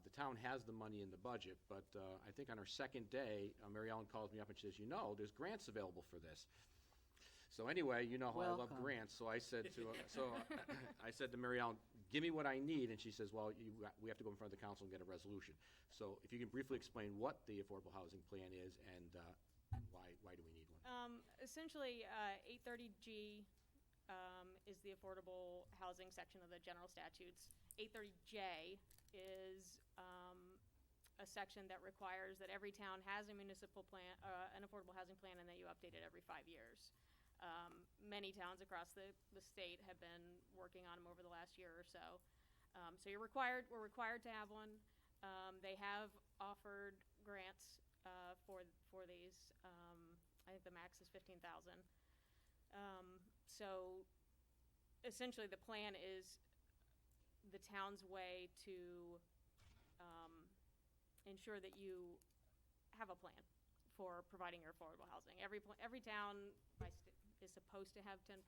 The town has the money in the budget, but I think on our second day, Mary Ellen calls me up and she says, there's grants available for this. So anyway, you know how I love Welcome. grants, so I said I said to Mary Ellen, give me what I need, and she says, well, we have to go in front of the council and get a resolution. So if you can briefly explain what the affordable housing plan is and why do we need one? Essentially, 830G is the affordable housing section of the general statutes. 830J is a section that requires that every town has a municipal plan, an affordable housing plan, and that you update it every 5 years. Many towns across the state have been working on them over the last year or so. So we're required to have one. They have offered grants for these. I think the max is $15,000. So essentially the plan is the town's way to ensure that you have a plan for providing your affordable housing. Every town is supposed to have 10%.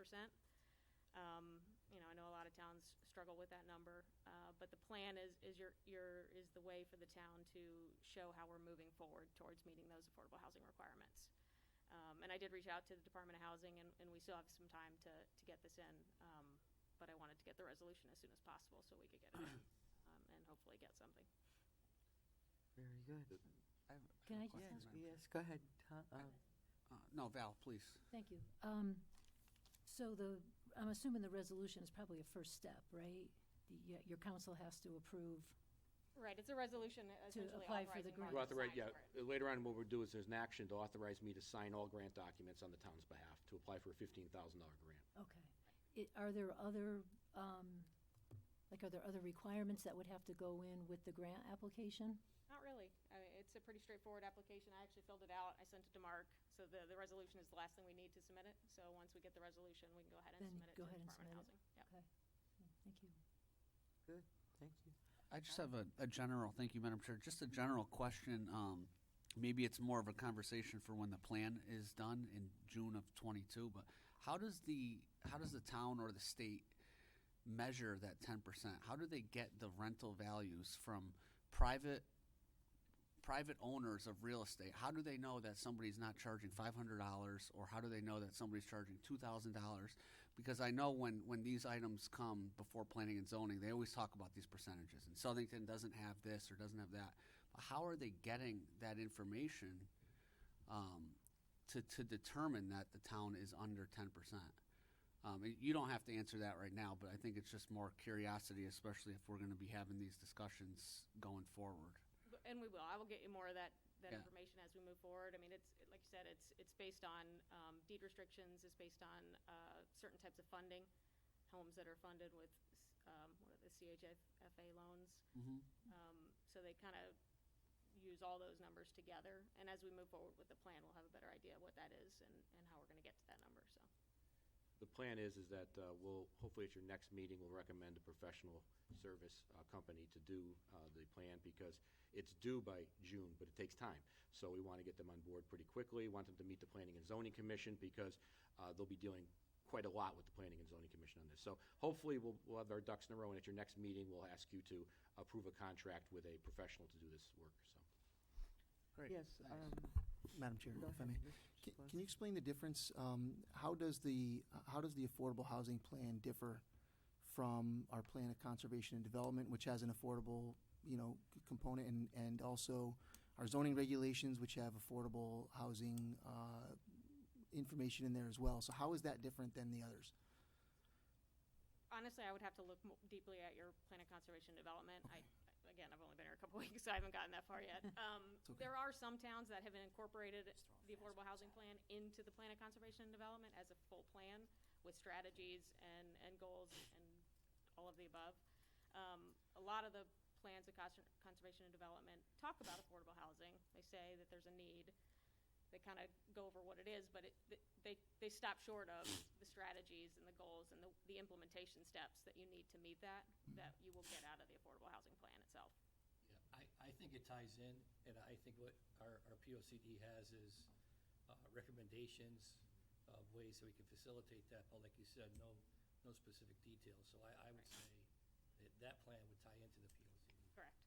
I know a lot of towns struggle with that number, but the plan is the way for the town to show how we're moving forward towards meeting those affordable housing requirements. And I did reach out to the Department of Housing, and we still have some time to get this in, but I wanted to get the resolution as soon as possible so we could get it in, and hopefully get something. Very good. Can I just Yes, ask? yes, go ahead. No, Val, please. Thank you. So I'm assuming the resolution is probably a first step, right? Your council has to approve. Right, it's a resolution essentially apply for the authorizing grant. Mark to sign for it. Later on, what we'll do is there's an action to authorize me to sign all grant documents on the town's behalf to apply for a $15,000 grant. Okay. Are there other requirements that would have to go in with the grant application? Not really. I mean, it's a pretty straightforward application. I actually filled it out. I sent it to Mark. So the resolution is the last thing we need to submit it. So once we get the resolution, we can go ahead and Then submit it go to ahead and Department of submit Housing. Yep. Okay. Thank you. Good, thank you. I just have a general, thank you, Madam Chair, just a general question. Maybe it's more of a conversation for when the plan is done in June of '22, but how does the town or the state measure that 10%? How do they get the rental values from private owners of real estate? How do they know that somebody's not charging $500, or how do they know that somebody's charging $2,000? Because I know when these items come before planning and zoning, they always talk about these percentages. And Southington doesn't have this or doesn't have that. But how are they getting that information to determine that the town is under 10%? You don't have to answer that right now, but I think it's just more curiosity, especially if we're going to be having these discussions going forward. And we will. I will get you more of that Yeah. information as we move forward. I mean, it's like you said, it's based on deed restrictions. It's based on certain types of funding, homes that are funded with what are the CHFA loans. Mm-hmm. So they kind of use all those numbers together. And as we move forward with the plan, we'll have a better idea of what that is and how we're going to get to that number. So. The plan is that we'll, hopefully at your next meeting, we'll recommend a professional service company to do the plan, because it's due by June, but it takes time. So we want to get them on board pretty quickly, want them to meet the Planning and Zoning Commission, because they'll be dealing quite a lot with the Planning and Zoning Commission on this. So hopefully we'll have our ducks in a row, and at your next meeting, we'll ask you to approve a contract with a professional to do this work. So. Great. Yes, thanks. Madam Chair, if I may. Can you explain the difference? How does the affordable housing plan differ from our plan of conservation and development, which has an affordable, component, and also our zoning regulations, which have affordable housing information in there as well? So how is that different than the others? Honestly, I would have to look deeply at your plan of conservation and development. Again, I've only been here a couple weeks, so I haven't gotten that far yet. Okay. There are some towns that have incorporated the affordable housing plan into the plan of conservation and development as a full plan with strategies and goals and all of the above. A lot of the plans of conservation and development talk about affordable housing. They say that there's a need. They kind of go over what it is, but they stop short of the strategies and the goals and the implementation steps that you need to meet that you will get out of the affordable housing plan itself. Yeah, I think it ties in, and I think what our POCD has is recommendations of ways that we can facilitate that, but like you said, no specific details. So I would say that plan would tie into the POCD. Correct.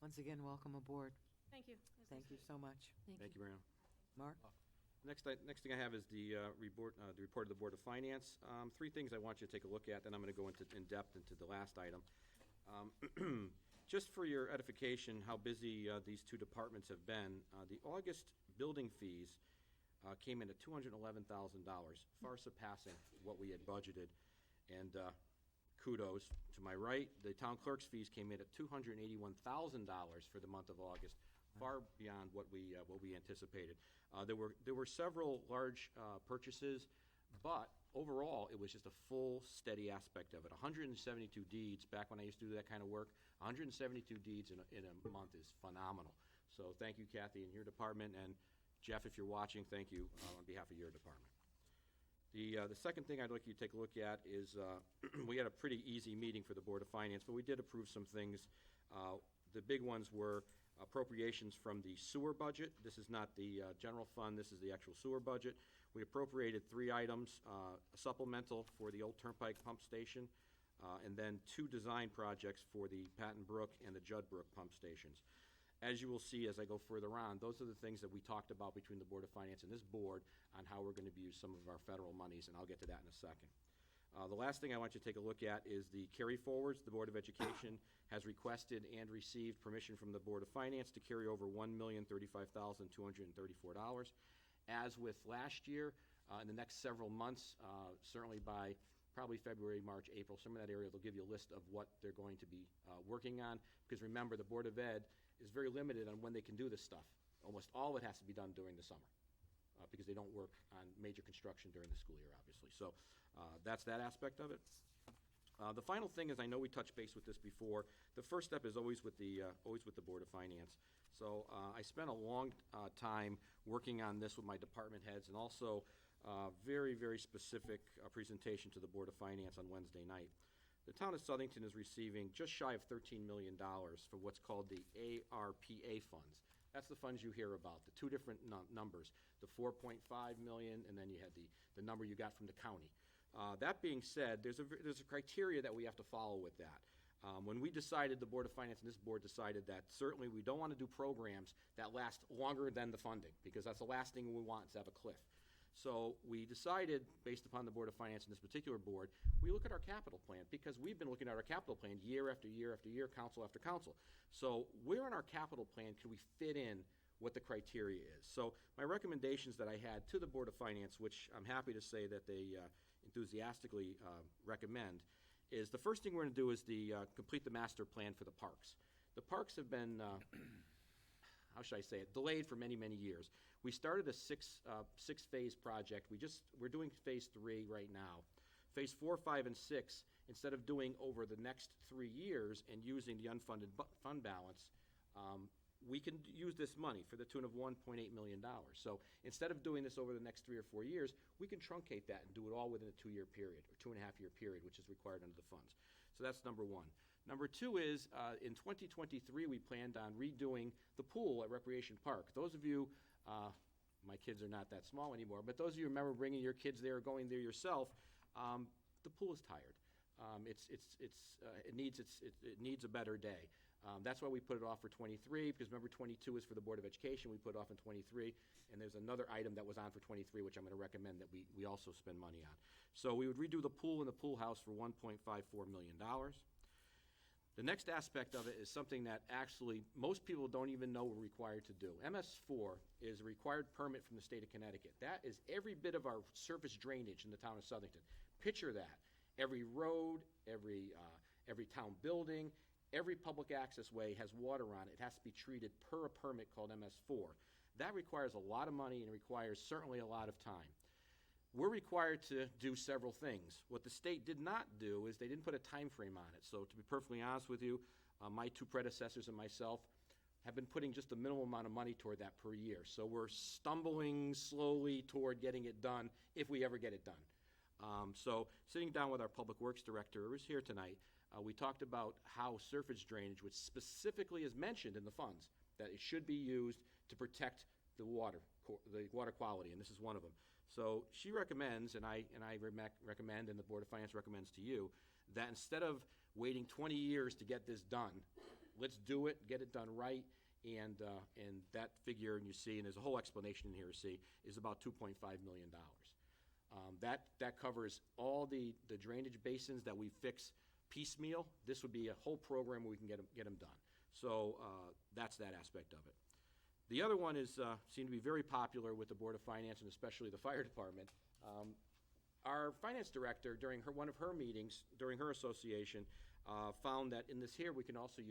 Once again, welcome aboard. Thank you. Thank you so much. Thank you, Mariano. Mark? Next thing I have is the report of the Board of Finance. Three things I want you to take a look at, then I'm going to go in depth into the last item. Just for your edification, how busy these two departments have been, the August building fees came in at $211,000, far surpassing what we had budgeted. And kudos to my right, the town clerk's fees came in at $281,000 for the month of August, far beyond what we anticipated. There were several large purchases, but overall, it was just a full, steady aspect of it. 172 deeds, back when I used to do that kind of work, 172 deeds in a month is phenomenal. So thank you, Kathy, and your department, and Jeff, if you're watching, thank you on behalf of your department. The second thing I'd like you to take a look at is we had a pretty easy meeting for the Board of Finance, but we did approve some things. The big ones were appropriations from the sewer budget. This is not the general fund, this is the actual sewer budget. We appropriated 3 items, a supplemental for the old Turnpike pump station, and then 2 design projects for the Patton Brook and the Judd Brook pump stations. As you will see as I go further on, those are the things that we talked about between the Board of Finance and this board on how we're going to use some of our federal monies, and I'll get to that in a second. The last thing I want you to take a look at is the carry forwards. The Board of Education has requested and received permission from the Board of Finance to carry over $1,035,234. As with last year, in the next several months, certainly by probably February, March, April, some of that area, they'll give you a list of what they're going to be working on. Because remember, the Board of Ed is very limited on when they can do this stuff. Almost all of it has to be done during the summer because they don't work on major construction during the school year, obviously. So that's that aspect of it. The final thing is, I know we touched base with this before. The first step is always with the Board of Finance. So I spent a long time working on this with my department heads, and also very, very specific presentation to the Board of Finance on Wednesday night. The town of Southington is receiving just shy of $13 million for what's called the ARPA funds. That's the funds you hear about, the 2 different numbers, the $4.5 million, and then you had the number you got from the county. That being said, there's a criteria that we have to follow with that. When we decided, the Board of Finance and this board decided that certainly we don't want to do programs that last longer than the funding, because that's the last thing we want is to have a cliff. So we decided, based upon the Board of Finance and this particular board, we look at our capital plan, because we've been looking at our capital plan year after year after year, council after council. So where in our capital plan can we fit in what the criteria is? So my recommendations that I had to the Board of Finance, which I'm happy to say that they enthusiastically recommend, is the first thing we're going to do is complete the master plan for the parks. The parks have been how should I say it, delayed for many, many years. We started a six-phase project. We're doing phase 3 right now. Phase 4, 5, and 6, instead of doing over the next 3 years and using the unfunded fund balance, we can use this money for the tune of $1.8 million. So instead of doing this over the next 3 or 4 years, we can truncate that and do it all within a 2-year period, or 2.5-year period, which is required under the funds. So that's number 1. Number 2 is, in 2023, we planned on redoing the pool at Recreation Park. Those of you, my kids are not that small anymore, but those of you who remember bringing your kids there or going there yourself, the pool is tired. It needs a better day. That's why we put it off for 23, because remember 22 is for the Board of Education, we put it off in 23, and there's another item that was on for 23, which I'm going to recommend that we also spend money on. So we would redo the pool and the pool house for $1.54 million. The next aspect of it is something that actually most people don't even know we're required to do. MS4 is a required permit from the state of Connecticut. That is every bit of our surface drainage in the town of Southington. Picture that. Every road, every town building, every public access way has water on it. It has to be treated per a permit called MS4. That requires a lot of money and requires certainly a lot of time. We're required to do several things. What the state did not do is they didn't put a time frame on it. So to be perfectly honest with you, my two predecessors and myself have been putting just a minimal amount of money toward that per year. So we're stumbling slowly toward getting it done if we ever get it done. So sitting down with our Public Works Director, who is here tonight, we talked about how surface drainage, which specifically is mentioned in the funds, that it should be used to protect the water quality, and this is one of them. So she recommends, and I recommend, and the Board of Finance recommends to you, that instead of waiting 20 years to get this done, let's do it, get it done right, and that figure, and you see, and there's a whole explanation in here to see, is about $2.5 million. That covers all the drainage basins that we fix piecemeal. This would be a whole program where we can get them done. So that's that aspect of it. The other one is seemed to be very popular with the Board of Finance and especially the Fire Department. Our finance director, during one of her meetings, during her association, found that in this here we can also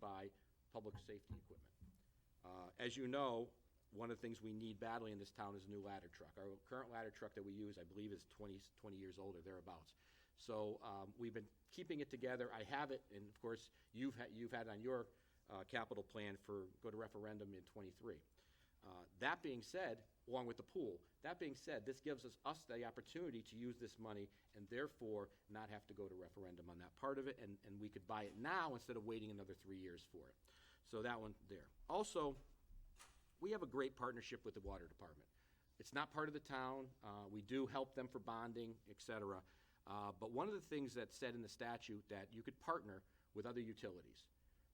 buy public safety equipment. As you know, one of the things we need badly in this town is a new ladder truck. Our current ladder truck that we use, I believe, is 20 years old or thereabouts. So we've been keeping it together. I have it, and of course, you've had it on your capital plan go to referendum in 23. That being said, along with the pool, that being said, this gives us the opportunity to use this money and therefore not have to go to referendum on that part of it, and we could buy it now instead of waiting another 3 years for it. So that one there. Also, we have a great partnership with the water department. It's not part of the town. We do help them for bonding, et cetera. But one of the things that's said in the statute that you could partner with other utilities.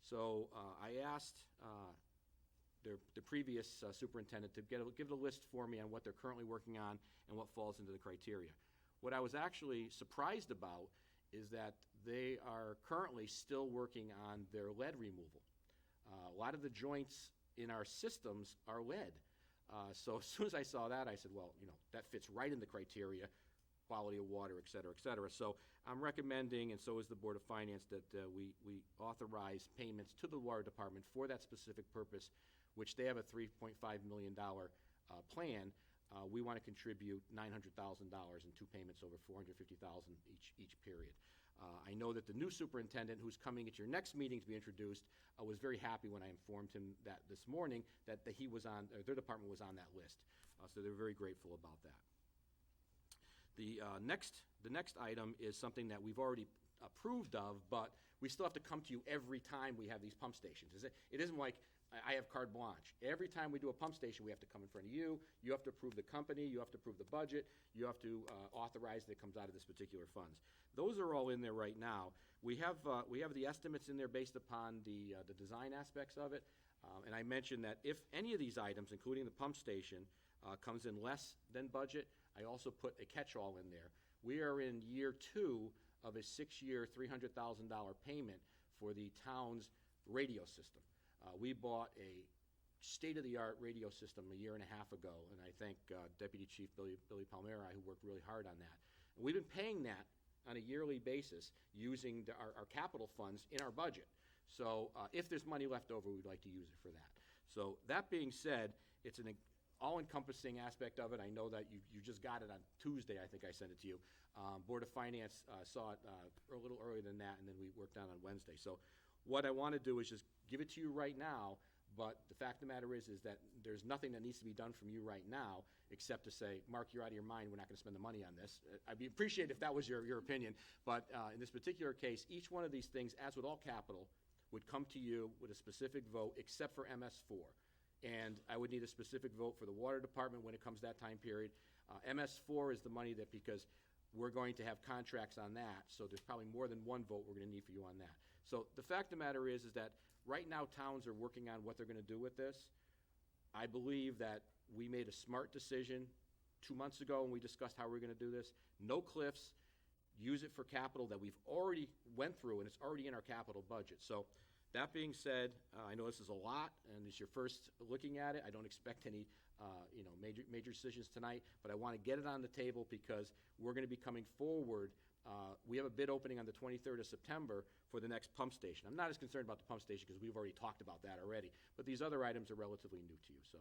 So I asked the previous superintendent to give a list for me on what they're currently working on and what falls into the criteria. What I was actually surprised about is that they are currently still working on their lead removal. A lot of the joints in our systems are lead. So as soon as I saw that, I said, well, that fits right in the criteria, quality of water, et cetera, et cetera. So I'm recommending, and so is the Board of Finance, that we authorize payments to the water department for that specific purpose, which they have a $3.5 million plan. We want to contribute $900,000 in two payments over $450,000 each period. I know that the new superintendent, who's coming at your next meeting to be introduced, was very happy when I informed him that this morning that he was on, or their department was on that list. So they're very grateful about that. The next item is something that we've already approved of, but we still have to come to you every time we have these pump stations. It isn't like I have carte blanche. Every time we do a pump station, we have to come in front of you. You have to approve the company. You have to approve the budget. You have to authorize that it comes out of this particular funds. Those are all in there right now. We have the estimates in there based upon the design aspects of it. And I mentioned that if any of these items, including the pump station, comes in less than budget, I also put a catch-all in there. We are in year 2 of a 6-year, $300,000 payment for the town's radio system. We bought a state-of-the-art radio system a year and a half ago, and I thank Deputy Chief Billy Palmera, who worked really hard on that. And we've been paying that on a yearly basis using our capital funds in our budget. So if there's money left over, we'd like to use it for that. So that being said, it's an all-encompassing aspect of it. I know that you just got it on Tuesday, I think I sent it to you. Board of Finance saw it a little earlier than that, and then we worked on it on Wednesday. So what I want to do is just give it to you right now, but the fact of the matter is that there's nothing that needs to be done from you right now except to say, Mark, you're out of your mind, we're not going to spend the money on this. I'd appreciate if that was your opinion, but in this particular case, each one of these things, as with all capital, would come to you with a specific vote except for MS4. And I would need a specific vote for the water department when it comes that time period. MS4 is the money that, because we're going to have contracts on that, so there's probably more than one vote we're going to need for you on that. So the fact of the matter is that right now towns are working on what they're going to do with this. I believe that we made a smart decision 2 months ago when we discussed how we're going to do this. No cliffs, use it for capital that we've already went through, and it's already in our capital budget. So that being said, I know this is a lot, and it's your first looking at it. I don't expect any major decisions tonight, but I want to get it on the table because we're going to be coming forward. We have a bid opening on the 23rd of September for the next pump station. I'm not as concerned about the pump station because we've already talked about that already, but these other items are relatively new to you. So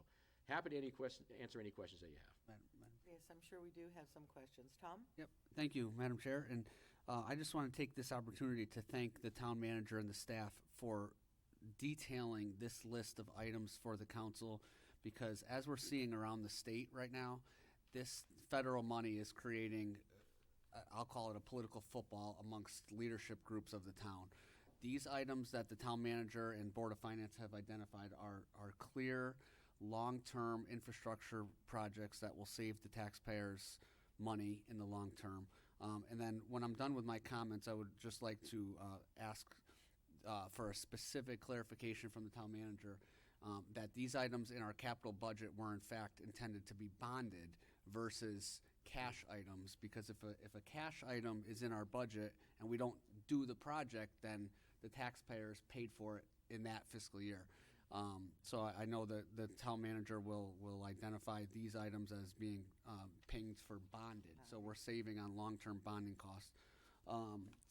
happy to answer any questions that you have. Yes, I'm sure we do have some questions. Tom? Yep. Thank you, Madam Chair. And I just want to take this opportunity to thank the town manager and the staff for detailing this list of items for the council, because as we're seeing around the state right now, this federal money is creating, I'll call it a political football amongst leadership groups of the town. These items that the town manager and Board of Finance have identified are clear, long-term infrastructure projects that will save the taxpayers money in the long term. And then when I'm done with my comments, I would just like to ask for a specific clarification from the town manager that these items in our capital budget were in fact intended to be bonded versus cash items, because if a cash item is in our budget and we don't do the project, then the taxpayers paid for it in that fiscal year. So I know that the town manager will identify these items as being payments for bonded, so we're saving on long-term bonding costs.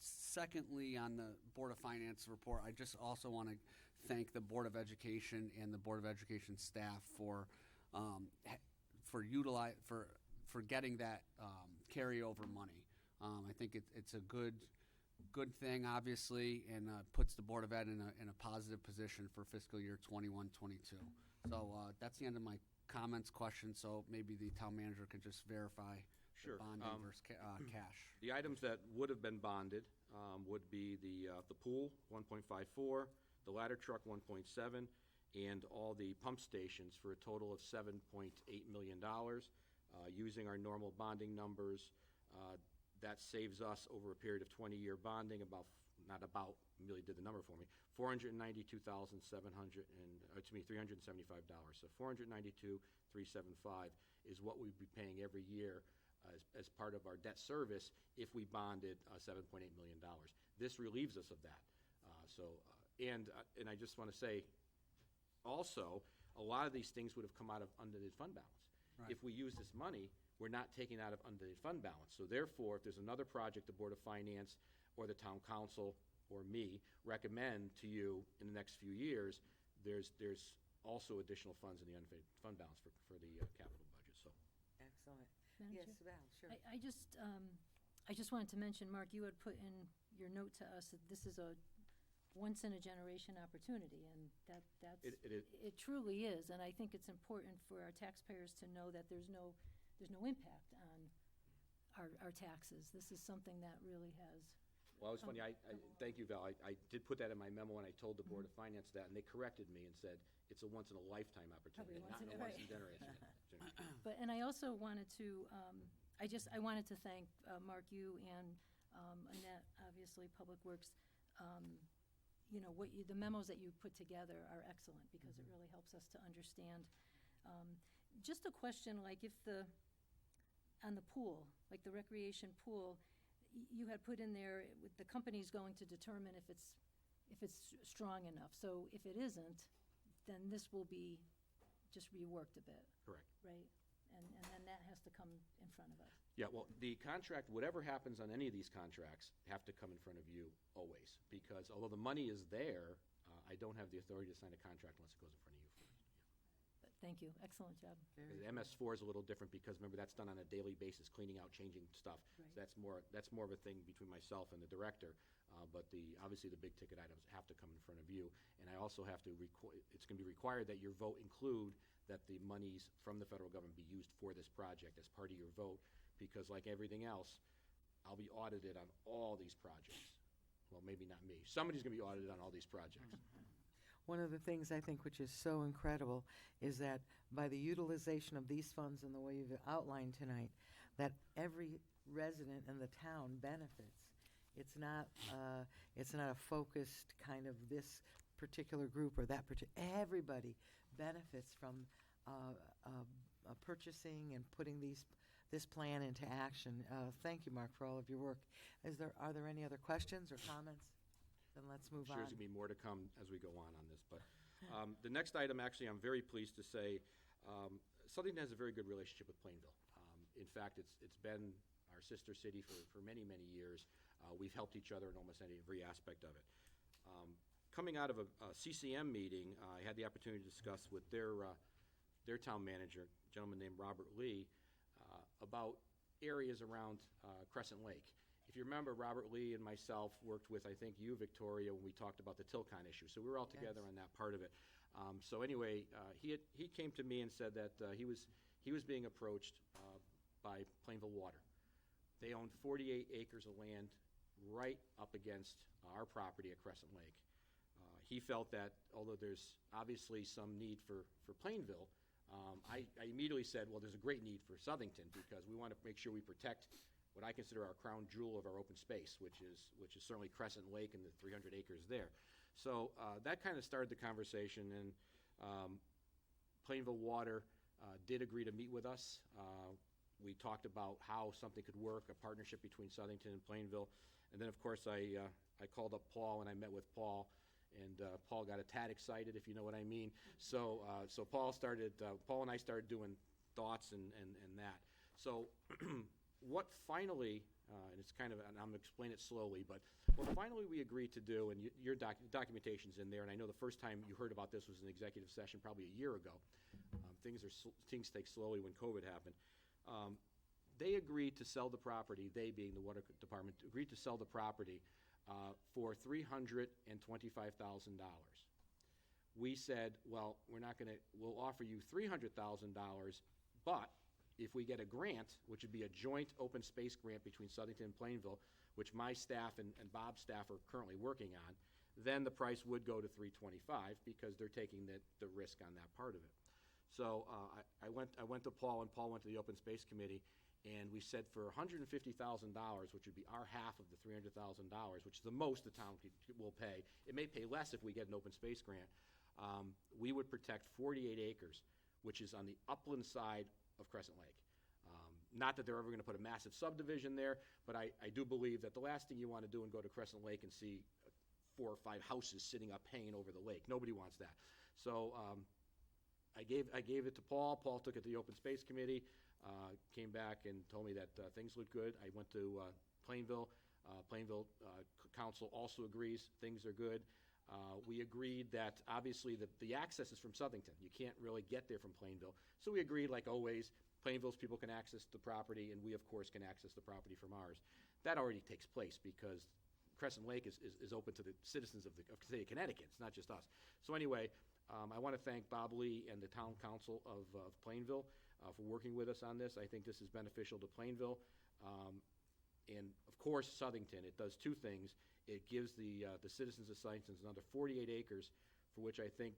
Secondly, on the Board of Finance report, I just also want to thank the Board of Education and the Board of Education staff for getting that carryover money. I think it's a good thing, obviously, and puts the Board of Ed in a positive position for fiscal year 21-22. So that's the end of my comments, questions. So maybe the town manager can just verify. Sure. Bonding versus cash. The items that would have been bonded would be the pool, 1.54, the ladder truck, 1.7, and all the pump stations for a total of $7.8 million. Using our normal bonding numbers, that saves us over a period of 20-year bonding Amelia did the number for me, $375. So $492,375 is what we'd be paying every year as part of our debt service if we bonded $7.8 million. This relieves us of that. And I just want to say, also, a lot of these things would have come out of unlimited fund balance. Right. If we use this money, we're not taking out of unlimited fund balance. So therefore, if there's another project the Board of Finance or the Town Council or me recommend to you in the next few years, there's also additional funds in the unlimited fund balance for the capital budget. So. Excellent. Madam Yes, Chair? Val, sure. I just wanted to mention, Mark, you had put in your note to us that this is a once-in-a-generation opportunity, and it truly is. And I think it's important for our taxpayers to know that there's no impact on our taxes. This is something that really has. Well, it was funny. I thank you, Val. I did put that in my memo, and I told the Board of Finance that, and they corrected me and said it's a once-in-a-lifetime opportunity, not a once-in-a-generation. And I also wanted to, I wanted to thank, Mark, you and Annette, obviously, Public Works. The memos that you put together are excellent because it really helps us to understand. Just a question, like on the pool, like the recreation pool, you had put in there, the company's going to determine if it's strong enough. So if it isn't, then this will be just reworked a bit. Correct. Right? And then that has to come in front of us. Yeah, well, the contract, whatever happens on any of these contracts, have to come in front of you always, because although the money is there, I don't have the authority to sign a contract unless it goes in front of you first. But thank you. Excellent job. The MS4 is a little different because, remember, that's done on a daily basis, cleaning out, changing stuff. Right. So that's more of a thing between myself and the director. But obviously the big ticket items have to come in front of you. And I also have to, it's going to be required that your vote include that the monies from the federal government be used for this project as part of your vote, because like everything else, I'll be audited on all these projects. Well, maybe not me. Somebody's going to be audited on all these projects. One of the things I think which is so incredible is that by the utilization of these funds in the way you've outlined tonight, that every resident in the town benefits. It's not a focused kind of this particular group or that particular. Everybody benefits from purchasing and putting this plan into action. Thank you, Mark, for all of your work. Are there any other questions or comments? Then let's move I'm sure on. there's going to be more to come as we go on this. But the next item, actually, I'm very pleased to say, Southington has a very good relationship with Plainville. In fact, it's been our sister city for many, many years. We've helped each other in almost every aspect of it. Coming out of a CCM meeting, I had the opportunity to discuss with their town manager, a gentleman named Robert Lee, about areas around Crescent Lake. If you remember, Robert Lee and myself worked with, I think, you, Victoria, when we talked about the Tilcon issue. So we were all together on that part of it. So anyway, he came to me and said that he was being approached by Plainville Water. They own 48 acres of land right up against our property at Crescent Lake. He felt that although there's obviously some need for Plainville, I immediately said, well, there's a great need for Southington because we want to make sure we protect what I consider our crown jewel of our open space, which is certainly Crescent Lake and the 300 acres there. So that kind of started the conversation, and Plainville Water did agree to meet with us. We talked about how something could work, a partnership between Southington and Plainville. And then, of course, I called up Paul, and I met with Paul. And Paul got a tad excited, if you know what I mean. So Paul and I started doing thoughts and that. So what finally, and it's kind of, and I'm going to explain it slowly, but what finally we agreed to do, and your documentation's in there, and I know the first time you heard about this was an executive session probably a year ago. Things take slowly when COVID happened. They agreed to sell the property, they being the water department, agreed to sell the property for $325,000. We said, well, we'll offer you $300,000, but if we get a grant, which would be a joint open space grant between Southington and Plainville, which my staff and Bob's staff are currently working on, then the price would go to $325,000 because they're taking the risk on that part of it. So I went to Paul, and Paul went to the Open Space Committee, and we said for $150,000, which would be our half of the $300,000, which is the most the town will pay. It may pay less if we get an open space grant. We would protect 48 acres, which is on the upland side of Crescent Lake. Not that they're ever going to put a massive subdivision there, but I do believe that the last thing you want to do is go to Crescent Lake and see 4 or 5 houses sitting up hanging over the lake. Nobody wants that. So I gave it to Paul. Paul took it to the Open Space Committee. Came back and told me that things look good. I went to Plainville. Plainville Council also agrees things are good. We agreed that obviously the access is from Southington. You can't really get there from Plainville. So we agreed, like always, Plainville's people can access the property, and we, of course, can access the property from ours. That already takes place because Crescent Lake is open to the citizens of the state of Connecticut. It's not just us. So anyway, I want to thank Bob Lee and the Town Council of Plainville for working with us on this. I think this is beneficial to Plainville. And, of course, Southington. It does 2 things. It gives the citizens of Southington another 48 acres, for which I think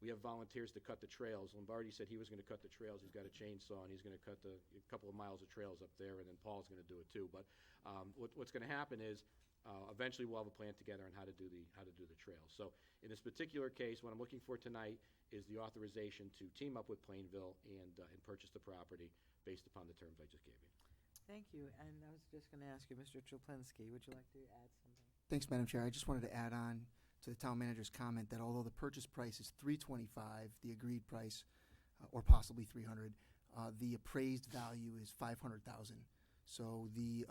we have volunteers to cut the trails. Lombardi said he was going to cut the trails. He's got a chainsaw, and he's going to cut a couple of miles of trails up there, and then Paul's going to do it too. But what's going to happen is eventually we'll have a plan together on how to do the trails. So in this particular case, what I'm looking for tonight is the authorization to team up with Plainville and purchase the property based upon the terms I just gave you. Thank you. And I was just going to ask you, Mr. Czaplinski, would you like to add something? Thanks, Madam Chair. I just wanted to add on to the town manager's comment that although the purchase price is $325,000, the agreed price, or possibly $300,000, the appraised value is $500,000. So the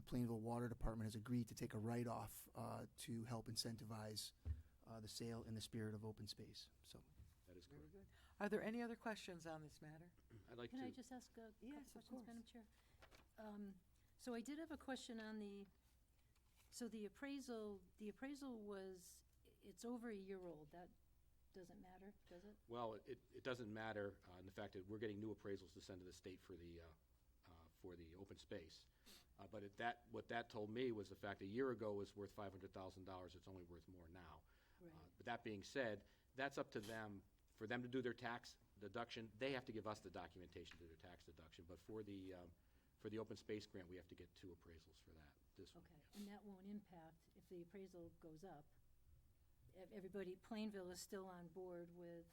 Plainville Water Department has agreed to take a write-off to help incentivize the sale in the spirit of open space. So That is Very correct. good. Are there any other questions on this matter? I'd like Can to. I just ask a couple Yes, of questions, course. Madam Chair? So I did have a question on so the appraisal was, it's over a year old. That doesn't matter, does it? Well, it doesn't matter in the fact that we're getting new appraisals to send to the state for the open space. But what that told me was the fact a year ago was worth $500,000. It's only worth more now. Right. But that being said, that's up to them. For them to do their tax deduction, they have to give us the documentation to do their tax deduction. But for the open space grant, we have to get 2 appraisals for that. this one. Okay, and that won't impact, if the appraisal goes up, everybody, Plainville is still on board with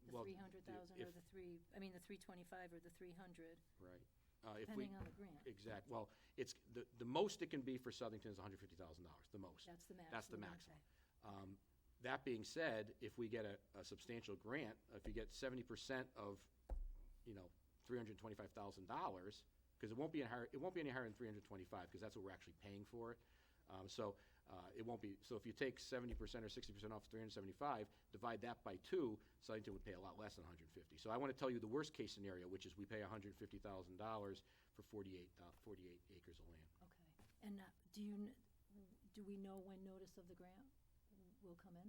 the Well, 300,000 or if- the 325 or the 300, Right. If we, depending on the grant. exact, well, it's, the most it can be for Southington is $150,000, the most. That's the maximum. That's the maximum. That being said, if we get a substantial grant, if you get 70% of, $325,000, because it won't be any higher than 325, because that's what we're actually paying for it. It won't be, so if you take 70% or 60% off 375, divide that by 2, Southington would pay a lot less than 150. So I want to tell you the worst case scenario, which is we pay $150,000 for 48 acres of land. Okay, and do we know when notice of the grant will come in?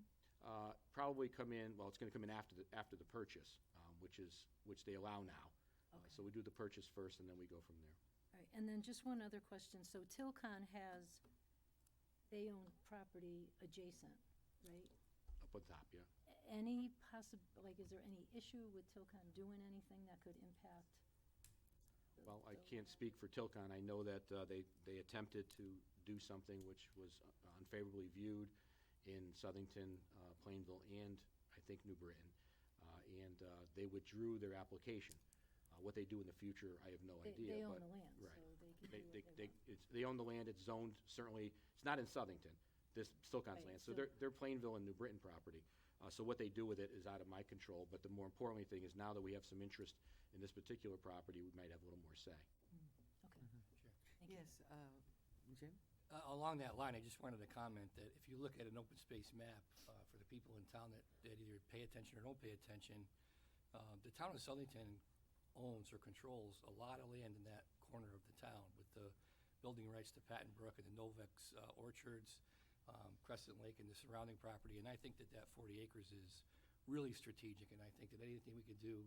Probably come in, well, it's going to come in after the purchase, which they allow now. Okay. So we do the purchase first, and then we go from there. All right, and then just one other question. So Tilcon they own property adjacent, right? Up on top, yeah. Is there any issue with Tilcon doing anything that could impact? Well, I can't speak for Tilcon. I know that they attempted to do something which was unfavorably viewed in Southington, Plainville, and I think New Britain. And they withdrew their application. What they do in the future, I have no idea. They own but- the land, right. so they can do what they want. They own the land. It's zoned, certainly, it's not in Southington. This Tilcon's Right, land. So so- they're Plainville and New Britain property. So what they do with it is out of my control. But the more importantly thing is now that we have some interest in this particular property, we might have a little more say. Okay. Thank you. Yes, Jim? Along that line, I just wanted to comment that if you look at an open space map for the people in town that either pay attention or don't pay attention, the town of Southington owns or controls a lot of land in that corner of the town with the building rights to Patton Brook and the Novex orchards, Crescent Lake and the surrounding property. And I think that 40 acres is really strategic, and I think that anything we could do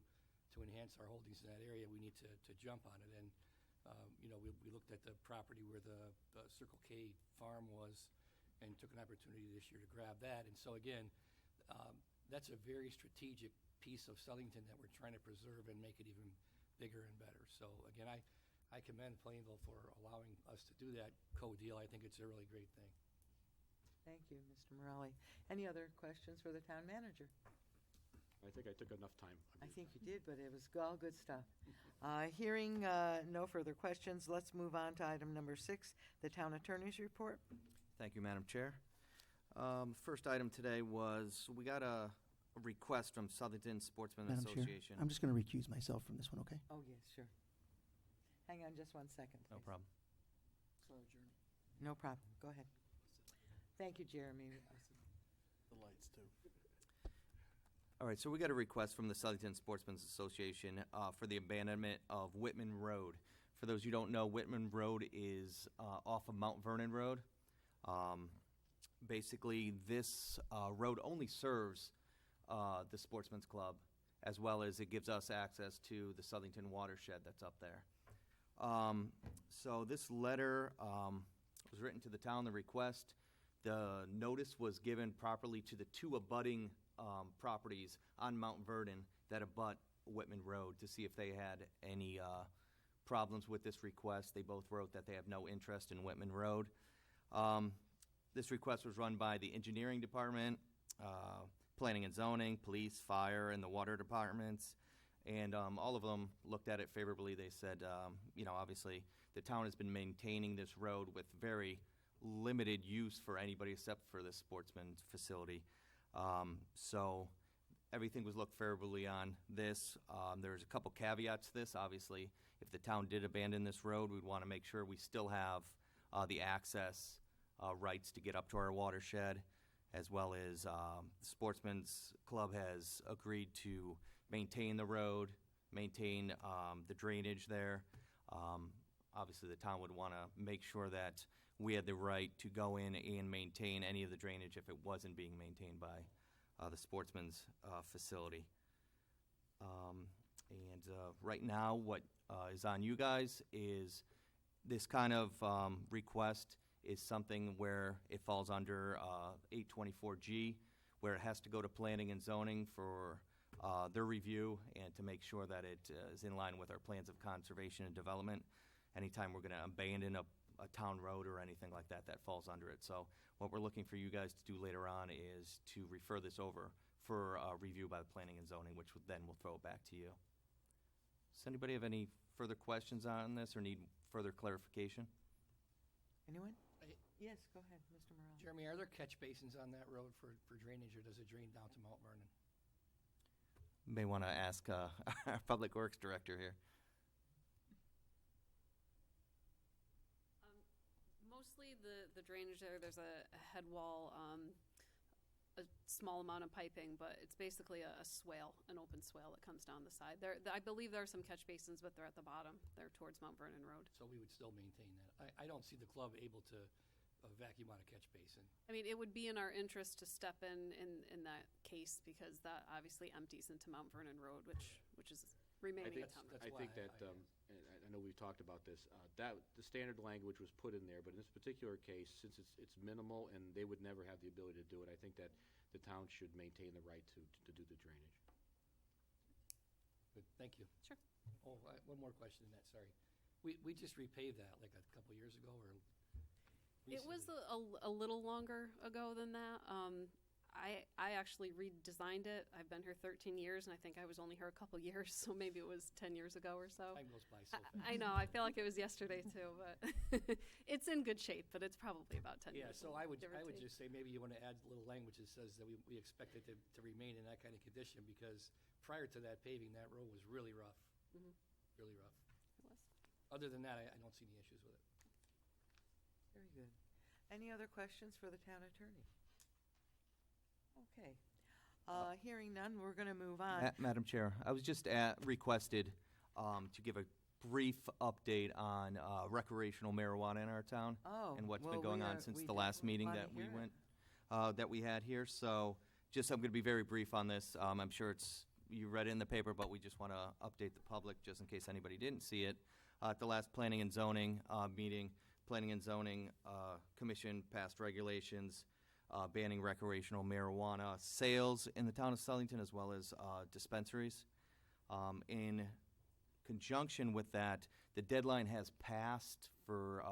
to enhance our holdings in that area, we need to jump on it. And we looked at the property where the Circle K farm was and took an opportunity this year to grab that. And so again, that's a very strategic piece of Southington that we're trying to preserve and make it even bigger and better. So again, I commend Plainville for allowing us to do that co-deal. I think it's a really great thing. Thank you, Mr. Morelli. Any other questions for the town manager? I think I took enough time. I think you did, but it was all good stuff. Hearing no further questions, let's move on to item number 6, the town attorney's report. Thank you, Madam Chair. First item today was, we got a request from Southington Sportsman Madam Chair, Association. I'm just going to recuse myself from this one, okay? Oh, yes, sure. Hang on just 1 second, No please. problem. No problem. Go ahead. Thank you, Jeremy. The lights, too. All right, so we got a request from the Southington Sportsman's Association for the abandonment of Whitman Road. For those who don't know, Whitman Road is off of Mount Vernon Road. Basically, this road only serves the Sportsman's Club, as well as it gives us access to the Southington watershed that's up there. So this letter was written to the town, the request. The notice was given properly to the 2 abutting properties on Mount Vernon that abut Whitman Road to see if they had any problems with this request. They both wrote that they have no interest in Whitman Road. This request was run by the engineering department, planning and zoning, police, fire, and the water departments. And all of them looked at it favorably. They said, obviously the town has been maintaining this road with very limited use for anybody except for the sportsman's facility. So everything was looked favorably on this. There's a couple caveats to this. Obviously, if the town did abandon this road, we'd want to make sure we still have the access rights to get up to our watershed, as well as the Sportsman's Club has agreed to maintain the road, maintain the drainage there. Obviously, the town would want to make sure that we had the right to go in and maintain any of the drainage if it wasn't being maintained by the Sportsman's facility. Right now, what is on you guys is this kind of request is something where it falls under 824G, where it has to go to planning and zoning for their review and to make sure that it is in line with our plans of conservation and development. Anytime we're going to abandon a town road or anything like that that falls under it. So what we're looking for you guys to do later on is to refer this over for review by the Planning and Zoning, which then we'll throw it back to you. Does anybody have any further questions on this or need further clarification? Anyone? I- Yes, go ahead, Mr. Morel. Jeremy, are there catch basins on that road for drainage, or does it drain down to Mount Vernon? May want to ask our Public Works Director here. Mostly the drainage there's a head wall, a small amount of piping, but it's basically a swale, an open swale that comes down the side. I believe there are some catch basins, but they're at the bottom. They're towards Mount Vernon Road. So we would still maintain that. I don't see the club able to vacuum out a catch basin. I mean, it would be in our interest to step in that case, because that obviously empties into Mount Vernon Road, which is remaining a town road. That's I think why that, and I know we've talked about this, that the standard language was put in there, but in this particular case, since it's minimal and they would never have the ability to do it, I think that the town should maintain the right to do the drainage. Good, thank you. Sure. Oh, one more question in that, sorry. We just repaved that like a couple years ago, or It was recently? a little longer ago than that. I actually redesigned it. I've been here 13 years, and I think I was only here a couple years, so maybe it was 10 years ago or so. Time goes by so fast. I know. I feel like it was yesterday too, but it's in good shape. But it's probably about 10 Yeah, years. so I would give or take. just say maybe you want to add a little language that says that we expect it to remain in that kind of condition, because prior to that paving, that road was really rough, Mhm. really rough. It was. Other than that, I don't see any issues with it. Very good. Any other questions for the town attorney? Okay. Hearing none, we're going to move on. Madam Chair, I was just requested to give a brief update on recreational marijuana in our town. Oh, And what's well, been going we on are- since we the last definitely meeting wanna that we hear it. went, that we had here. So just, I'm going to be very brief on this. I'm sure you read it in the paper, but we just want to update the public just in case anybody didn't see it. At the last Planning and Zoning meeting, Planning and Zoning Commission passed regulations banning recreational marijuana sales in the town of Southington, as well as dispensaries. In conjunction with that, the deadline has passed for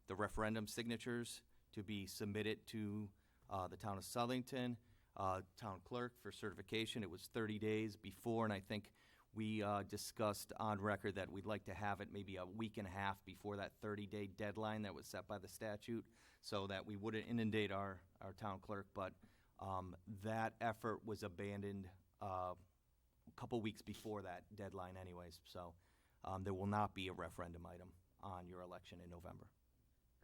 the referendum signatures to be submitted to the town of Southington, town clerk for certification. It was 30 days before, and I think we discussed on record that we'd like to have it maybe a week and a half before that 30-day deadline that was set by the statute, so that we wouldn't inundate our town clerk. But that effort was abandoned a couple weeks before that deadline anyways. So there will not be a referendum item on your election in November.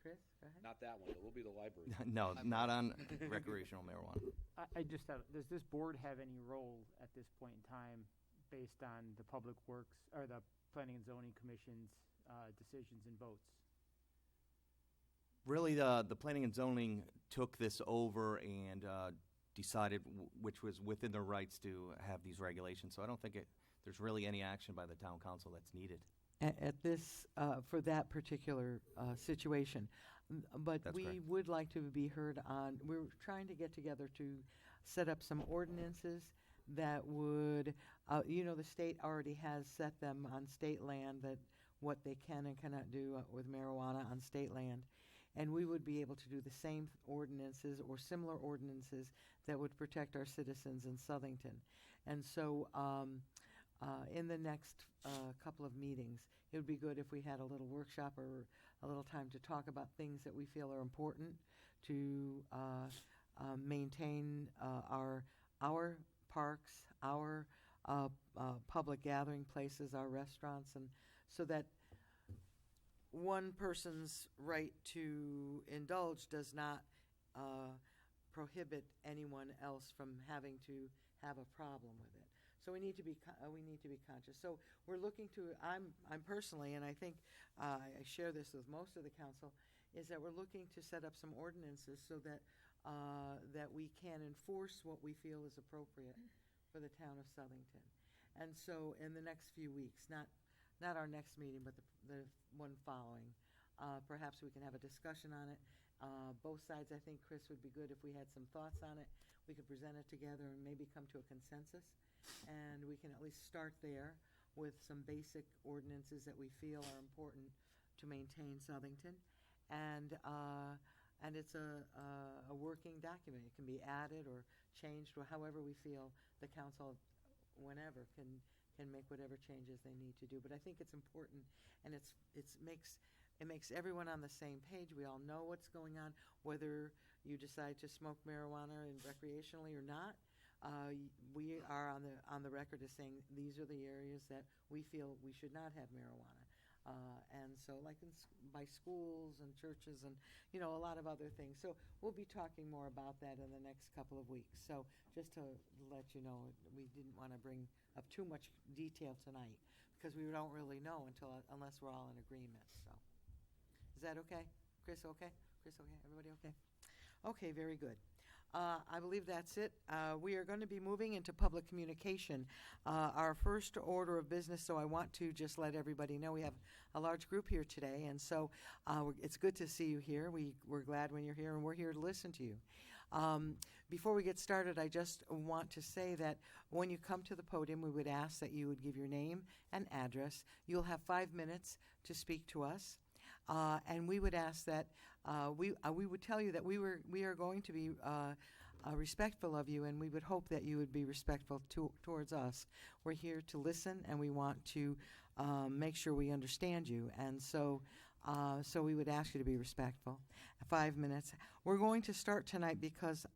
Chris, go ahead. Not that one, it will be the library. No, not on recreational marijuana. I just have, does this board have any role at this point in time based on the Public Works, or the Planning and Zoning Commission's decisions and votes? Really, the Planning and Zoning took this over and decided which was within their rights to have these regulations. So I don't think there's really any action by the town council that's needed. At this, for that particular situation. But That's we correct. would like to be heard on, we're trying to get together to set up some ordinances that would, the state already has set them on state land, that what they can and cannot do with marijuana on state land. And we would be able to do the same ordinances or similar ordinances that would protect our citizens in Southington. And so in the next couple of meetings, it would be good if we had a little workshop or a little time to talk about things that we feel are important to maintain our parks, our public gathering places, our restaurants, and so that one person's right to indulge does not prohibit anyone else from having to have a problem with it. So we need to be conscious. So we're looking to, I'm personally, and I think I share this with most of the council, is that we're looking to set up some ordinances so that that we can enforce what we feel is appropriate for the town of Southington. And so in the next few weeks, not our next meeting, but the one following, perhaps we can have a discussion on it. Both sides, I think, Chris, would be good if we had some thoughts on it. We could present it together and maybe come to a consensus. And we can at least start there with some basic ordinances that we feel are important to maintain Southington. and it's a working document. It can be added or changed or however we feel the council, whenever, can make whatever changes they need to do. But I think it's important, and it makes everyone on the same page. We all know what's going on, whether you decide to smoke marijuana recreationally or not. We are on the record as saying these are the areas that we feel we should not have marijuana. And so like by schools and churches and, a lot of other things. So we'll be talking more about that in the next couple of weeks. So just to let you know, we didn't want to bring up too much detail tonight because we don't really know unless we're all in agreement. So is that okay? Chris, okay? Chris, okay? Everybody okay? Okay, very good. I believe that's it. We are going to be moving into public communication. Our first order of business, so I want to just let everybody know we have a large group here today, and so it's good to see you here. We're glad when you're here, and we're here to listen to you. Before we get started, I just want to say that when you come to the podium, we would ask that you would give your name and address. You'll have 5 minutes to speak to us. And we would ask that we would tell you that we are going to be respectful of you, and we would hope that you would be respectful towards us. We're here to listen, and we want to make sure we understand you, and so we would ask you to be respectful. 5 minutes. We're going to start tonight because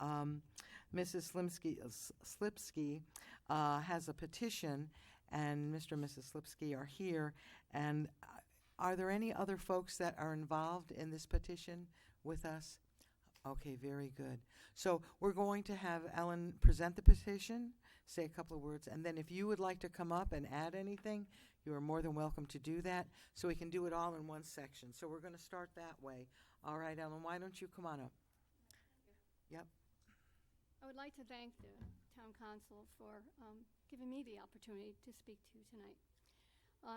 Mrs. Slipsky has a petition, and Mr. and Mrs. Slipsky are here, and are there any other folks that are involved in this petition with us? Okay, very good. So we're going to have Ellen present the petition, say a couple of words, and then if you would like to come up and add anything, you are more than welcome to do that, so we can do it all in one section. So we're going to start that way. All right, Ellen, why don't you come on up? Yep. I would like to thank the town council for giving me the opportunity to speak to you tonight.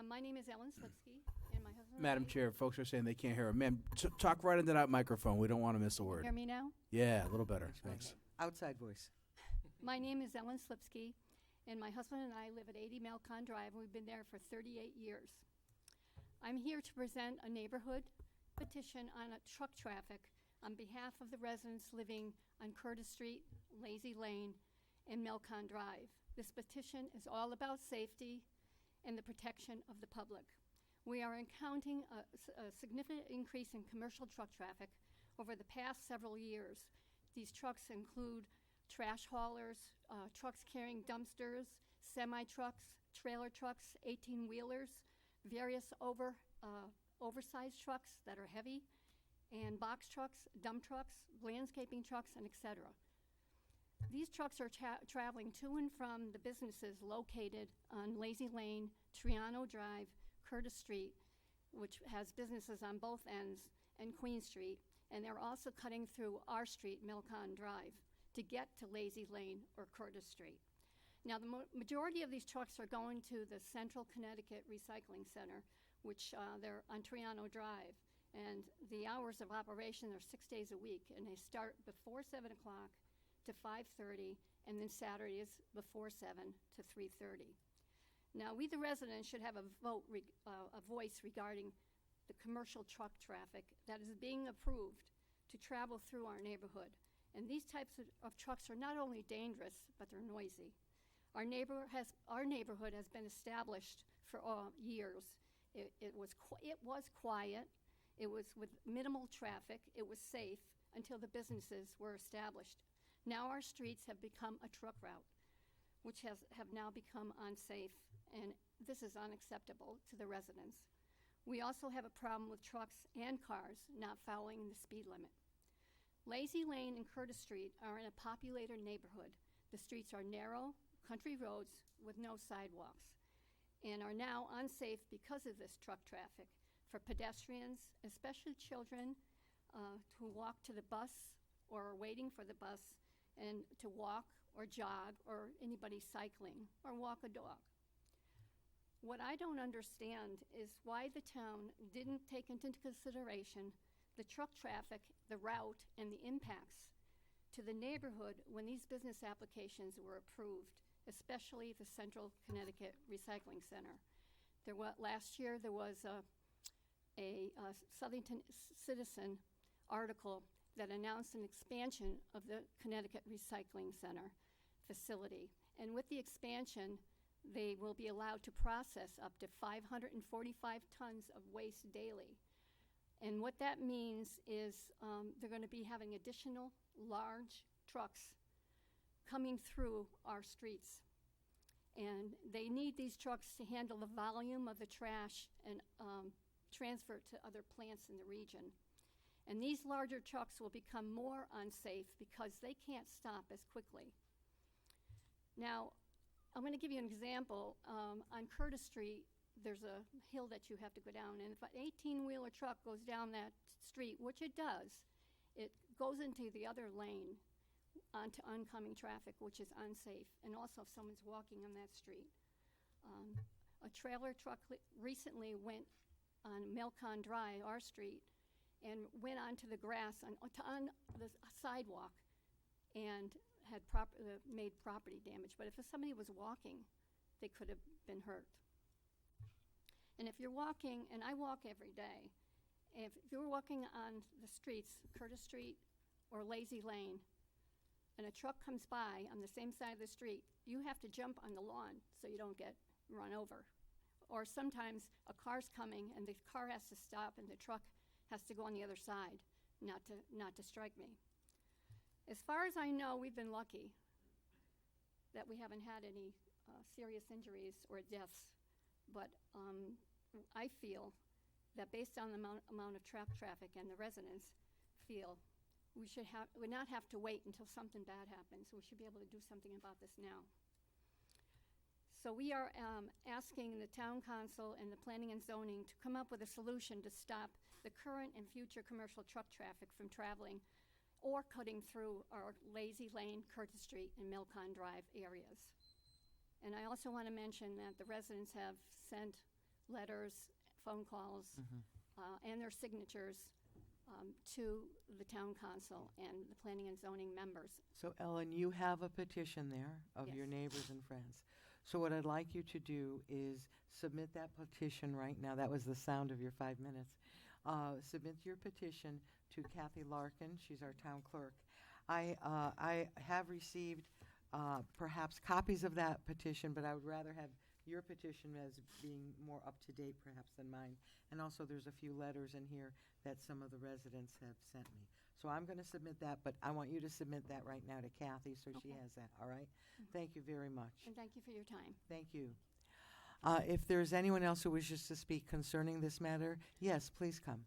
My name is Ellen Slipsky, and my husband. Madam Chair, folks are saying they can't hear her. Ma'am, talk right into that microphone. We don't want to miss a word. Hear me now? Yeah, a little better. Thanks. Outside voice. My name is Ellen Slipsky, and my husband and I live at 80 Melcon Drive, and we've been there for 38 years. I'm here to present a neighborhood petition on truck traffic on behalf of the residents living on Curtis Street, Lazy Lane, and Melcon Drive. This petition is all about safety and the protection of the public. We are encountering a significant increase in commercial truck traffic over the past several years. These trucks include trash haulers, trucks carrying dumpsters, semi-trucks, trailer trucks, 18-wheelers, various oversized trucks that are heavy, and box trucks, dump trucks, landscaping trucks, and etc. These trucks are traveling to and from the businesses located on Lazy Lane, Triano Drive, Curtis Street, which has businesses on both ends, and Queen Street, and they're also cutting through our street, Melcon Drive, to get to Lazy Lane or Curtis Street. Now, the majority of these trucks are going to the Central Connecticut Recycling Center, which they're on Triano Drive, and the hours of operation are 6 days a week, and they start before 7 o'clock to 5:30, and then Saturdays before 7 to 3:30. Now, we the residents should have a voice regarding the commercial truck traffic that is being approved to travel through our neighborhood. And these types of trucks are not only dangerous, but they're noisy. Our neighborhood has been established for years. It was quiet. It was with minimal traffic. It was safe until the businesses were established. Now our streets have become a truck route, which have now become unsafe, and this is unacceptable to the residents. We also have a problem with trucks and cars not following the speed limit. Lazy Lane and Curtis Street are in a populated neighborhood. The streets are narrow, country roads with no sidewalks, and are now unsafe because of this truck traffic for pedestrians, especially children who walk to the bus or are waiting for the bus, and to walk or jog, or anybody cycling, or walk a dog. What I don't understand is why the town didn't take into consideration the truck traffic, the route, and the impacts to the neighborhood when these business applications were approved, especially the Central Connecticut Recycling Center. Last year there was a Southington Citizen article that announced an expansion of the Connecticut Recycling Center facility. And with the expansion, they will be allowed to process up to 545 tons of waste daily. And what that means is they're going to be having additional large trucks coming through our streets. And they need these trucks to handle the volume of the trash and transfer it to other plants in the region. And these larger trucks will become more unsafe because they can't stop as quickly. Now, I'm going to give you an example. On Curtis Street, there's a hill that you have to go down, and if an 18-wheeler truck goes down that street, which it does, it goes into the other lane onto oncoming traffic, which is unsafe, and also if someone's walking on that street. A trailer truck recently went on Milcon Drive, our street, and went onto the grass on the sidewalk and had made property damage. But if somebody was walking, they could have been hurt. And if you're walking, and I walk every day, if you're walking on the streets, Curtis Street or Lazy Lane, and a truck comes by on the same side of the street, you have to jump on the lawn so you don't get run over. Or sometimes a car's coming and the car has to stop and the truck has to go on the other side not to strike me. As far as I know, we've been lucky that we haven't had any serious injuries or deaths. But I feel that based on the amount of traffic and the residents feel we would not have to wait until something bad happens. We should be able to do something about this now. So we are asking the town council and the planning and zoning to come up with a solution to stop the current and future commercial truck traffic from traveling or cutting through our Lazy Lane, Curtis Street, and Milcon Drive areas. And I also want to mention that the residents have sent letters, phone calls, and their signatures to the town council and the planning and zoning members. So Ellen, you have a petition there of your Yes. neighbors and friends. So what I'd like you to do is submit that petition right now. That was the sound of your 5 minutes. Submit your petition to Kathy Larkin. She's our town clerk. I have received perhaps copies of that petition, but I would rather have your petition as being more up-to-date perhaps than mine. And also there's a few letters in here that some of the residents have sent me. So I'm going to submit that, but I want you to submit that right now to Kathy so she Okay. has that, all right? Thank you very much. And thank you for your time. Thank you. If there's anyone else who wishes to speak concerning this matter, yes, please come.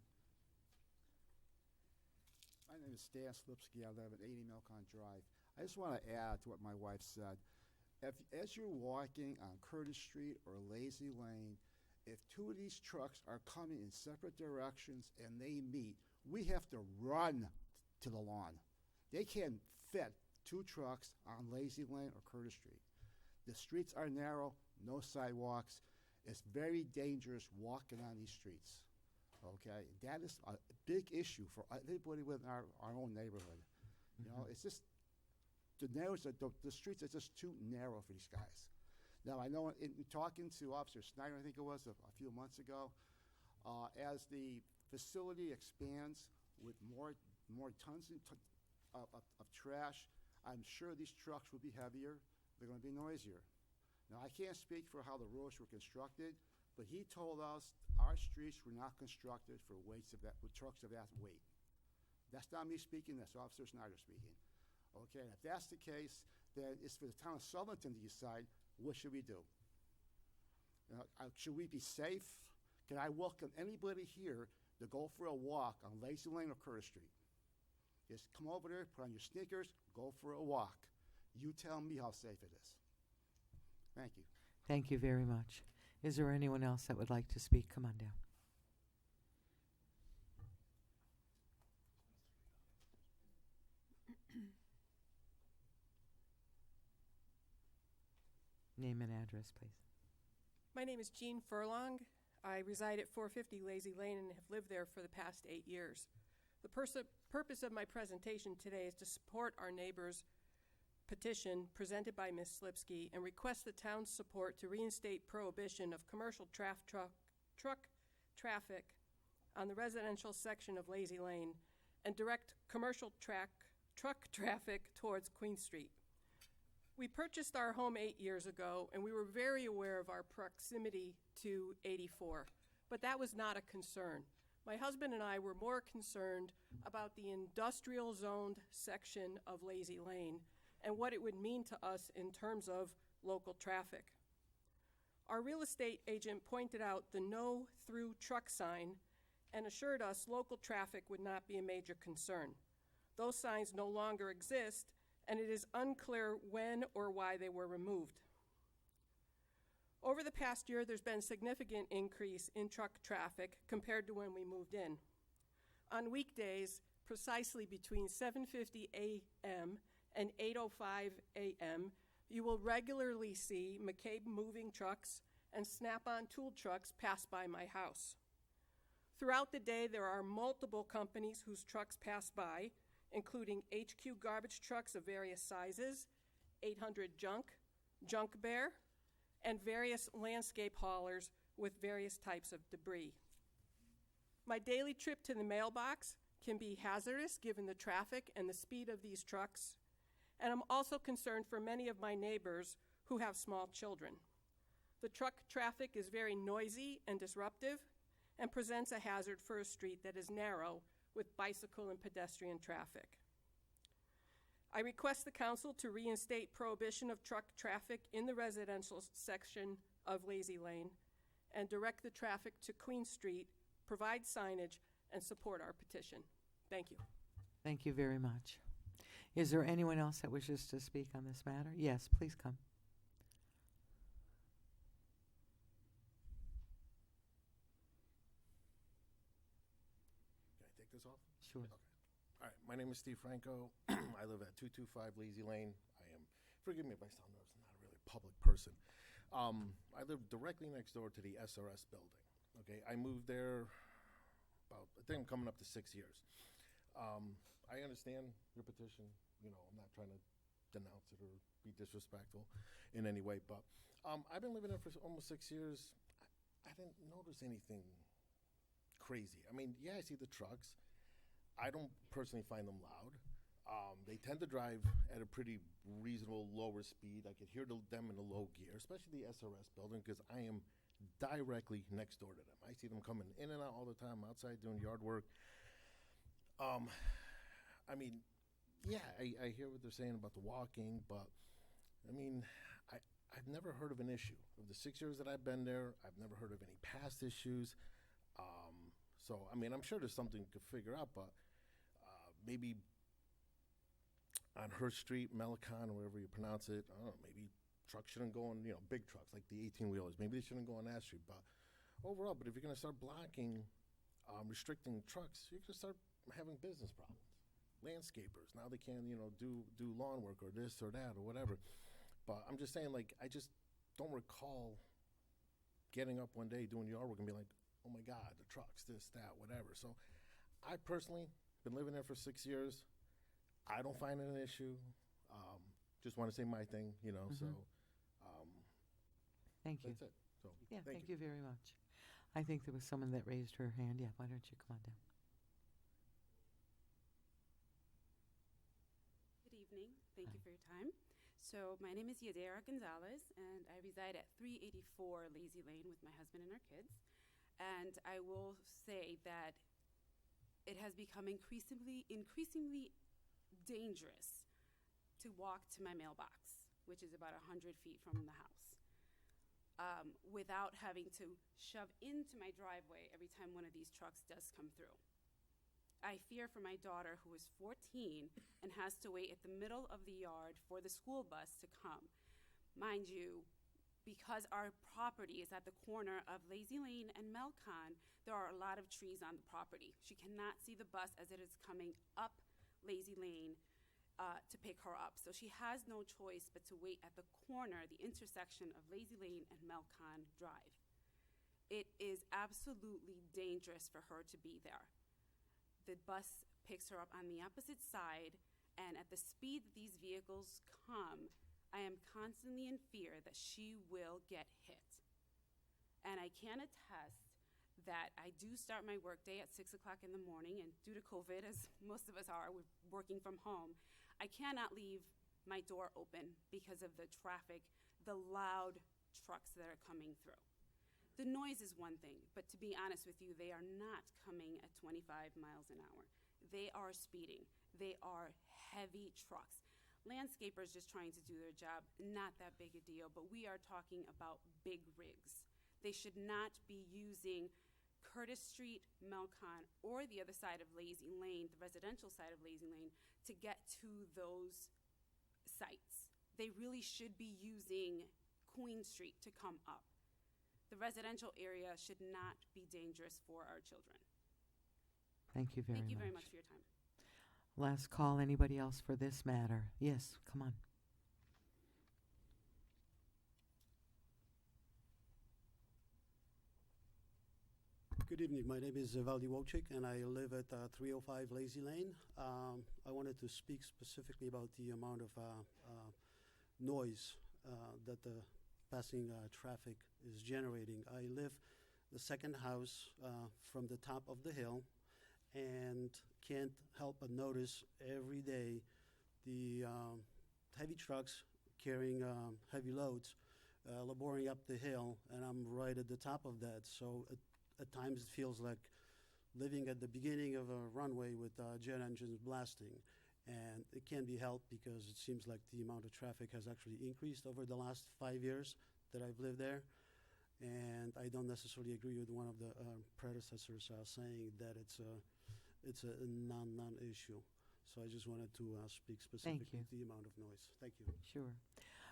My name is Stan Slipsky. I live at 80 Milcon Drive. I just want to add to what my wife said. As you're walking on Curtis Street or Lazy Lane, if two of these trucks are coming in separate directions and they meet, we have to run to the lawn. They can't fit two trucks on Lazy Lane or Curtis Street. The streets are narrow, no sidewalks. It's very dangerous walking on these streets. Okay, that is a big issue for everybody within our own neighborhood. You know, it's just the streets are just too narrow for these guys. Now, I know in talking to Officer Snyder, I think it was a few months ago, as the facility expands with more tons of trash, I'm sure these trucks will be heavier. They're going to be noisier. Now, I can't speak for how the roads were constructed, but he told us our streets were not constructed for with trucks of that weight. That's not me speaking, that's Officer Snyder speaking. Okay, and if that's the case, then it's for the town of Southington to decide, what should we do? Should we be safe? Can I welcome anybody here to go for a walk on Lazy Lane or Curtis Street? Just come over there, put on your sneakers, go for a walk. You tell me how safe it is. Thank you. Thank you very much. Is there anyone else that would like to speak? Come on down. Name and address, please. My name is Jean Furlong. I reside at 450 Lazy Lane and have lived there for the past 8 years. The purpose of my presentation today is to support our neighbor's petition presented by Ms. Slipsky and request the town's support to reinstate prohibition of commercial truck traffic on the residential section of Lazy Lane and direct commercial truck traffic towards Queen Street. We purchased our home 8 years ago, and we were very aware of our proximity to 84, but that was not a concern. My husband and I were more concerned about the industrial zoned section of Lazy Lane and what it would mean to us in terms of local traffic. Our real estate agent pointed out the no through truck sign and assured us local traffic would not be a major concern. Those signs no longer exist, and it is unclear when or why they were removed. Over the past year, there's been a significant increase in truck traffic compared to when we moved in. On weekdays, precisely between 7:50 a.m. and 8:05 a.m., you will regularly see McCabe moving trucks and Snap-on tool trucks pass by my house. Throughout the day, there are multiple companies whose trucks pass by, including HQ garbage trucks of various sizes, 800 Junk Bear, and various landscape haulers with various types of debris. My daily trip to the mailbox can be hazardous given the traffic and the speed of these trucks, and I'm also concerned for many of my neighbors who have small children. The truck traffic is very noisy and disruptive and presents a hazard for a street that is narrow with bicycle and pedestrian traffic. I request the council to reinstate prohibition of truck traffic in the residential section of Lazy Lane and direct the traffic to Queen Street, provide signage, and support our petition. Thank you. Thank you very much. Is there anyone else that wishes to speak on this matter? Yes, please come. Can I take this off? Sure. Okay. All right, my name is Steve Franco. I live at 225 Lazy Lane. Forgive me if I sound nervous, I'm not a really public person. I live directly next door to the SRS building. Okay, I moved there I think I'm coming up to 6 years. I understand your petition. You know, I'm not trying to denounce it or be disrespectful in any way, but I've been living there for almost 6 years. I didn't notice anything crazy. I mean, yeah, I see the trucks. I don't personally find them loud. They tend to drive at a pretty reasonable lower speed. I could hear them in the low gear, especially the SRS building, because I am directly next door to them. I see them coming in and out all the time, outside doing yard work. I mean, yeah, I hear what they're saying about the walking, but I mean, I've never heard of an issue. Of the 6 years that I've been there, I've never heard of any past issues. So, I mean, I'm sure there's something to figure out, but maybe on her street, Melicon, or wherever you pronounce it, I don't know, maybe trucks shouldn't go on, big trucks like the 18-wheelers. Maybe they shouldn't go on that street. But overall, if you're going to start blocking, restricting trucks, you're going to start having business problems. Landscapers, now they can't, do lawn work or this or that or whatever. But I'm just saying, I just don't recall getting up one day doing yard work and be like, oh my God, the trucks, this, that, whatever. So I personally been living there for 6 years. I don't find it an issue. Just want to say my thing, so. Thank you. That's it. So, Yeah, thank you very much. I think there was someone that raised her hand. Yeah, why don't you come on down? Good evening. Thank you for your time. So my name is Yadira Gonzalez, and I reside at 384 Lazy Lane with my husband and our kids. And I will say that it has become increasingly dangerous to walk to my mailbox, which is about 100 feet from the house, without having to shove into my driveway every time one of these trucks does come through. I fear for my daughter, who is 14 and has to wait at the middle of the yard for the school bus to come. Mind you, because our property is at the corner of Lazy Lane and Melcon, there are a lot of trees on the property. She cannot see the bus as it is coming up Lazy Lane to pick her up. So she has no choice but to wait at the corner, the intersection of Lazy Lane and Melcon Drive. It is absolutely dangerous for her to be there. The bus picks her up on the opposite side, and at the speed that these vehicles come, I am constantly in fear that she will get hit. And I can attest that I do start my workday at 6 o'clock in the morning, and due to COVID, as most of us are, we're working from home, I cannot leave my door open because of the traffic, the loud trucks that are coming through. The noise is one thing, but to be honest with you, they are not coming at 25 miles an hour. They are speeding. They are heavy trucks. Landscapers just trying to do their job, not that big a deal, but we are talking about big rigs. They should not be using Curtis Street, Melcon, or the other side of Lazy Lane, the residential side of Lazy Lane, to get to those sites. They really should be using Queen Street to come up. The residential area should not be dangerous for our children. Thank you very much. Thank you very much for your time. Last call. Anybody else for this matter? Yes, come on. Good evening. My name is Valdi Wojcik, and I live at 305 Lazy Lane. I wanted to speak specifically about the amount of noise that the passing traffic is generating. I live the second house from the top of the hill, and can't help but notice every day the heavy trucks carrying heavy loads laboring up the hill, and I'm right at the top of that. So at times it feels like living at the beginning of a runway with jet engines blasting. And it can't be helped because it seems like the amount of traffic has actually increased over the last 5 years that I've lived there. And I don't necessarily agree with one of the predecessors saying that it's a non-issue. So I just wanted to speak specifically to the amount of noise. Thank you. Sure.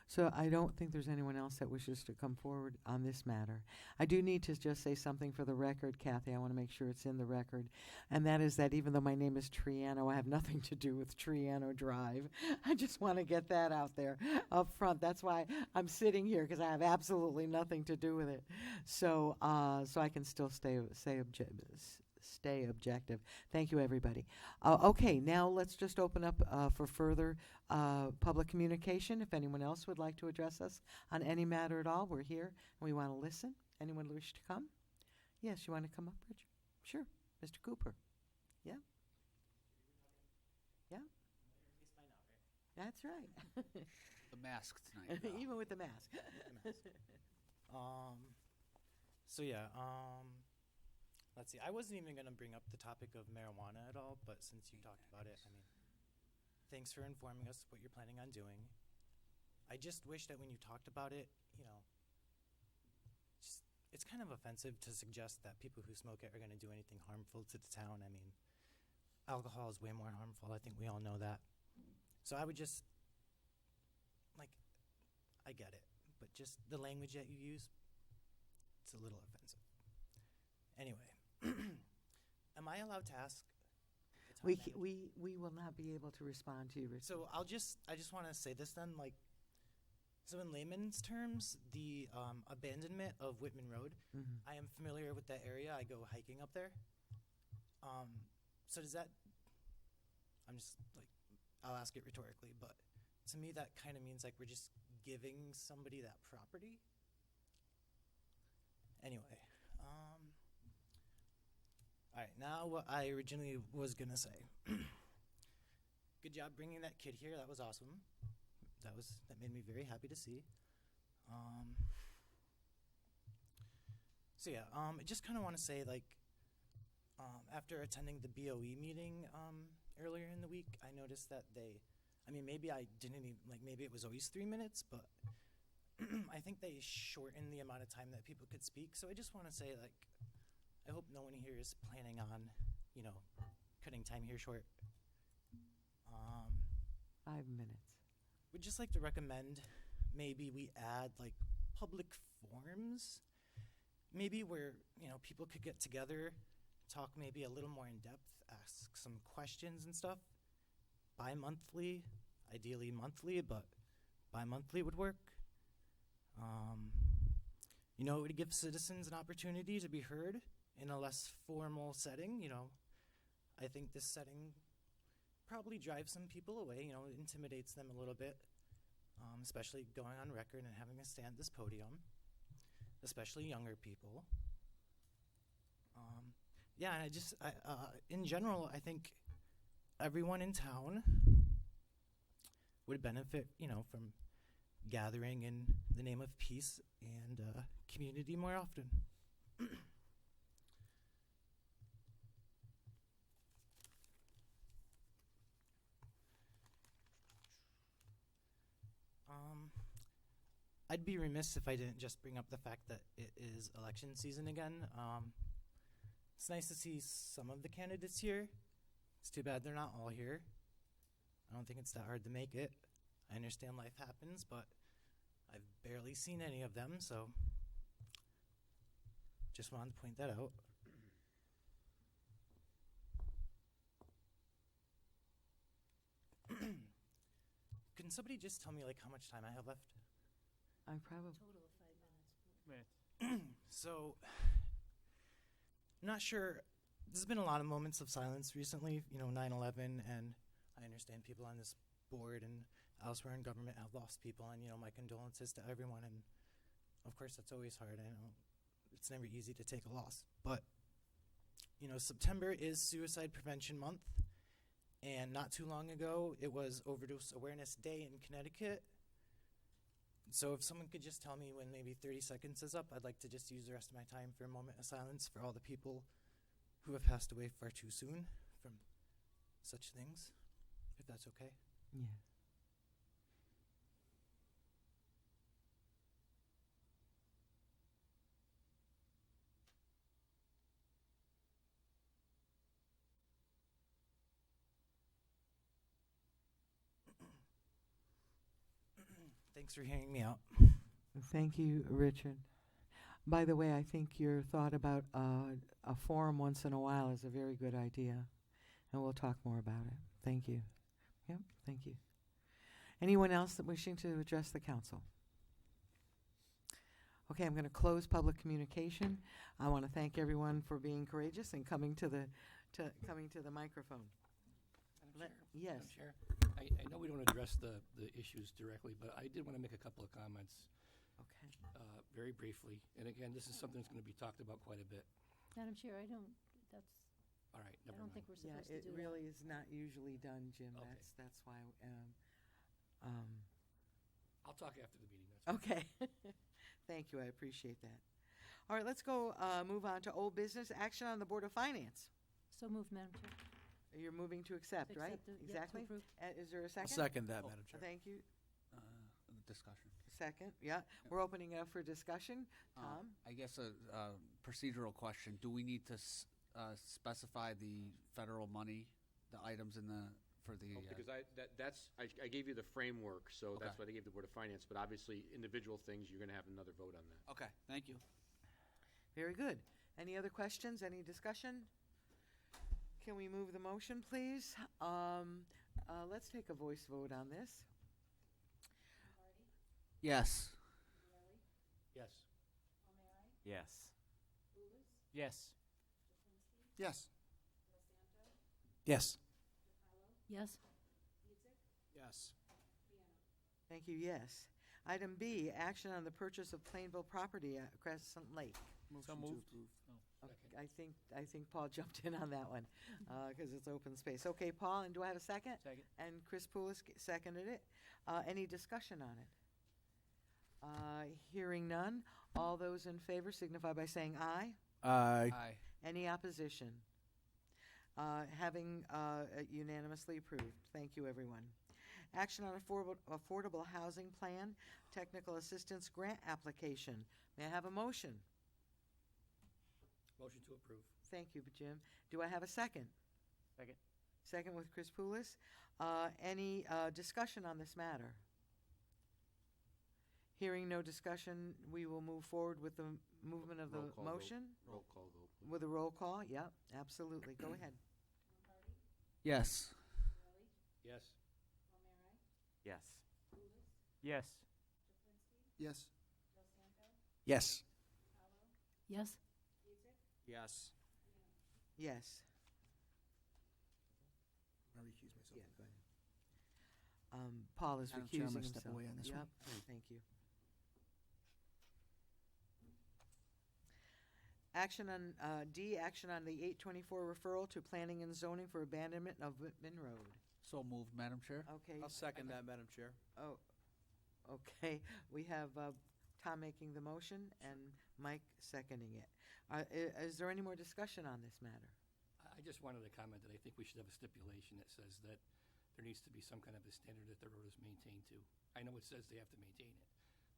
So I don't think there's anyone else that wishes to come forward on this matter. I do need to just say something for the record, Kathy. I want to make sure it's in the record. And that is that even though my name is Triano, I have nothing to do with Triano Drive. I just want to get that out there up front. That's why I'm sitting here, because I have absolutely nothing to do with it. So so I can still stay objective. Thank you, everybody. Okay, now let's just open up for further public communication. If anyone else would like to address us on any matter at all, we're here and we want to listen. Anyone wish to come? Yes, you want to come up, Richard? Sure. Mr. Cooper. Yeah. Yeah. That's right. The mask tonight. Even with the mask. So yeah, let's see. I wasn't even going to bring up the topic of marijuana at all, but since you talked about it, I mean, thanks for informing us what you're planning on doing. I just wish that when you talked about it, you know, it's kind of offensive to suggest that people who smoke it are going to do anything harmful to the town. I mean, alcohol is way more harmful. I think we all know that. So I would just, like, I get it, but just the language that you use, it's a little offensive. Anyway, am I allowed to ask? We will not be able to respond to you, Richard. So I just want to say this then, like, so in layman's terms, the abandonment of Whitman Road, I am familiar with that area. I go hiking up there. So does that, I'm just like, I'll ask it rhetorically, but to me that kind of means like we're just giving somebody that property. Anyway, all right, now what I originally was going to say. Good job bringing that kid here. That was awesome. That made me very happy to see. So yeah, I just kind of want to say, like, after attending the BOE meeting earlier in the week, I noticed that maybe I didn't even, like, maybe it was always 3 minutes, but I think they shortened the amount of time that people could speak. So I just want to say, like, I hope no one here is planning on, you know, cutting time here short. 5 minutes. Would just like to recommend maybe we add, like, public forums, maybe where, you know, people could get together, talk maybe a little more in depth, ask some questions and stuff. Bi-monthly, ideally monthly, but bi-monthly would work. You know, it would give citizens an opportunity to be heard in a less formal setting. You know, I think this setting probably drives some people away, you know, it intimidates them a little bit, especially going on record and having to stand this podium, especially younger people. yeah, I just, in general, I think everyone in town would benefit, from gathering in the name of peace and community more often. I'd be remiss if I didn't just bring up the fact that it is election season again. It's nice to see some of the candidates here. It's too bad they're not all here. I don't think it's that hard to make it. I understand life happens, but I've barely seen any of them, so just wanted to point that out. Can somebody just tell me how much time I have left? I probably. Total of 5 minutes. So, I'm not sure. There's been a lot of moments of silence recently, 9/11, and I understand people on this board and elsewhere in government have lost people, and, my condolences to everyone. And, of course, that's always hard. I know it's never easy to take a loss. But, September is Suicide Prevention Month, and not too long ago, it was Overdose Awareness Day in Connecticut. So if someone could just tell me when maybe 30 seconds is up, I'd like to just use the rest of my time for a moment of silence for all the people who have passed away far too soon from such things, if that's okay. Yeah. Thanks for hearing me out. Thank you, Richard. By the way, I think your thought about a forum once in a while is a very good idea, and we'll talk more about it. Thank you. Yep, thank you. Anyone else that wishing to address the council? Okay, I'm going to close public communication. I want to thank everyone for being courageous and coming to the microphone. Yes. Madam Chair, I know we don't address the issues directly, but I did want to make a couple of comments. Okay. Very briefly. And again, this is something that's going to be talked about quite a bit. Madam Chair, All right, I never don't mind. think we're supposed to Yeah, do it that. really is not usually done, Jim. Okay. That's why. I'll talk after the meeting. That's Okay. Thank you. I appreciate that. All right, let's go move on to old business. Action on the Board of Finance. So moved, Madam Chair. You're moving to accept, right? Accept it, yep, to Exactly. approve. Is there a second? Second that, Madam Chair. Thank you. Discussion. Second, yeah. We're opening it up for discussion. Tom? I guess a procedural question. Do we need to specify the federal money, the items for the? Because I gave you the framework, so that's why they gave the Board of Finance, but obviously individual things, you're going to have another vote on that. Okay, thank you. Very good. Any other questions? Any discussion? Can we move the motion, please? Let's take a voice vote on this. Yes. Yes. Yes. Yes. Yes. Yes. Yes. Yes. Thank you, yes. Item B, action on the purchase of Plainville property at Crescent Lake. Motion to approve. Okay, I think Paul jumped in on that one because it's open space. Okay, Paul, and do I have a second? Second. And Chris Poulos seconded it. Any discussion on it? Hearing none. All those in favor signify by saying aye. Aye. Aye. Any opposition? Having unanimously approved. Thank you, everyone. Action on affordable housing plan, technical assistance grant application. May I have a motion? Motion to approve. Thank you, Jim. Do I have a second? Second. Second with Chris Poulos. Any discussion on this matter? Hearing no discussion, we will move forward with the movement of the Roll call vote. motion. Roll call vote. With a roll call, yep, absolutely. Go ahead. Yes. Yes. Yes. Yes. Yes. Yes. Yes. Yes. Yes. I recuse myself. Yeah, go ahead. Paul is Madam Chair, I'm recusing gonna himself. step away on this Yep. one. Thank you. Action on, D, action on the 824 referral to planning and zoning for abandonment of Whitman Road. So moved, Madam Chair. Okay. I'll second that, Madam Chair. Oh, okay. We have Tom making the motion and Mike seconding it. Is there any more discussion on this matter? I just wanted to comment that I think we should have a stipulation that says that there needs to be some kind of a standard that the road is maintained to. I know it says they have to maintain it,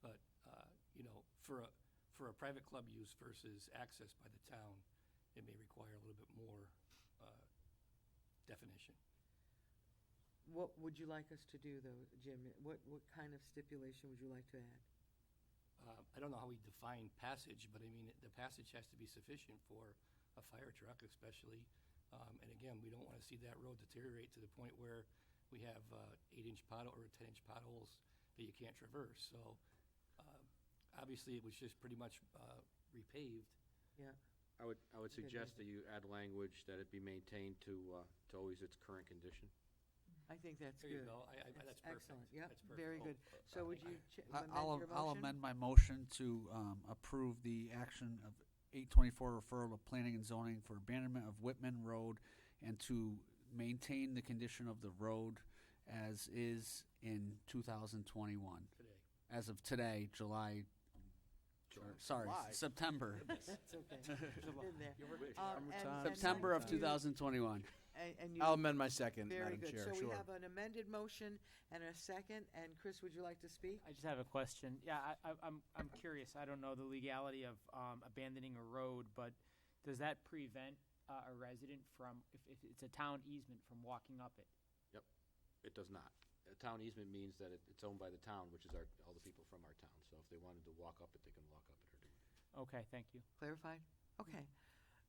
but, for a private club use versus access by the town, it may require a little bit more definition. What would you like us to do, though, Jim? What kind of stipulation would you like to add? I don't know how we define passage, but I mean, the passage has to be sufficient for a fire truck especially. And again, we don't want to see that road deteriorate to the point where we have 8-inch pothole or 10-inch potholes that you can't traverse. So obviously, it was just pretty much repaved. Yeah. I would suggest that you add language that it be maintained to always its current condition. I think that's There good. you go. That's perfect. Excellent. Yep, That's perfect. very Oh, good. So would you amend I'll your I'll motion? amend my motion to approve the action of 824 referral of planning and zoning for abandonment of Whitman Road and to maintain the condition of the road as is in 2021. Today. As of today, September. That's okay. Been there. And September of 2021. And you, I'll amend my second, very Madam good. Chair, So we sure. have an amended motion and a second. And Chris, would you like to speak? I just have a question. Yeah, I'm curious. I don't know the legality of abandoning a road, but does that prevent a resident from, if it's a town easement, from walking up it? Yep, it does not. A town easement means that it's owned by the town, which is all the people from our town. So if they wanted to walk up it, they can walk up it or do it. Okay, thank you. Clarified? Okay.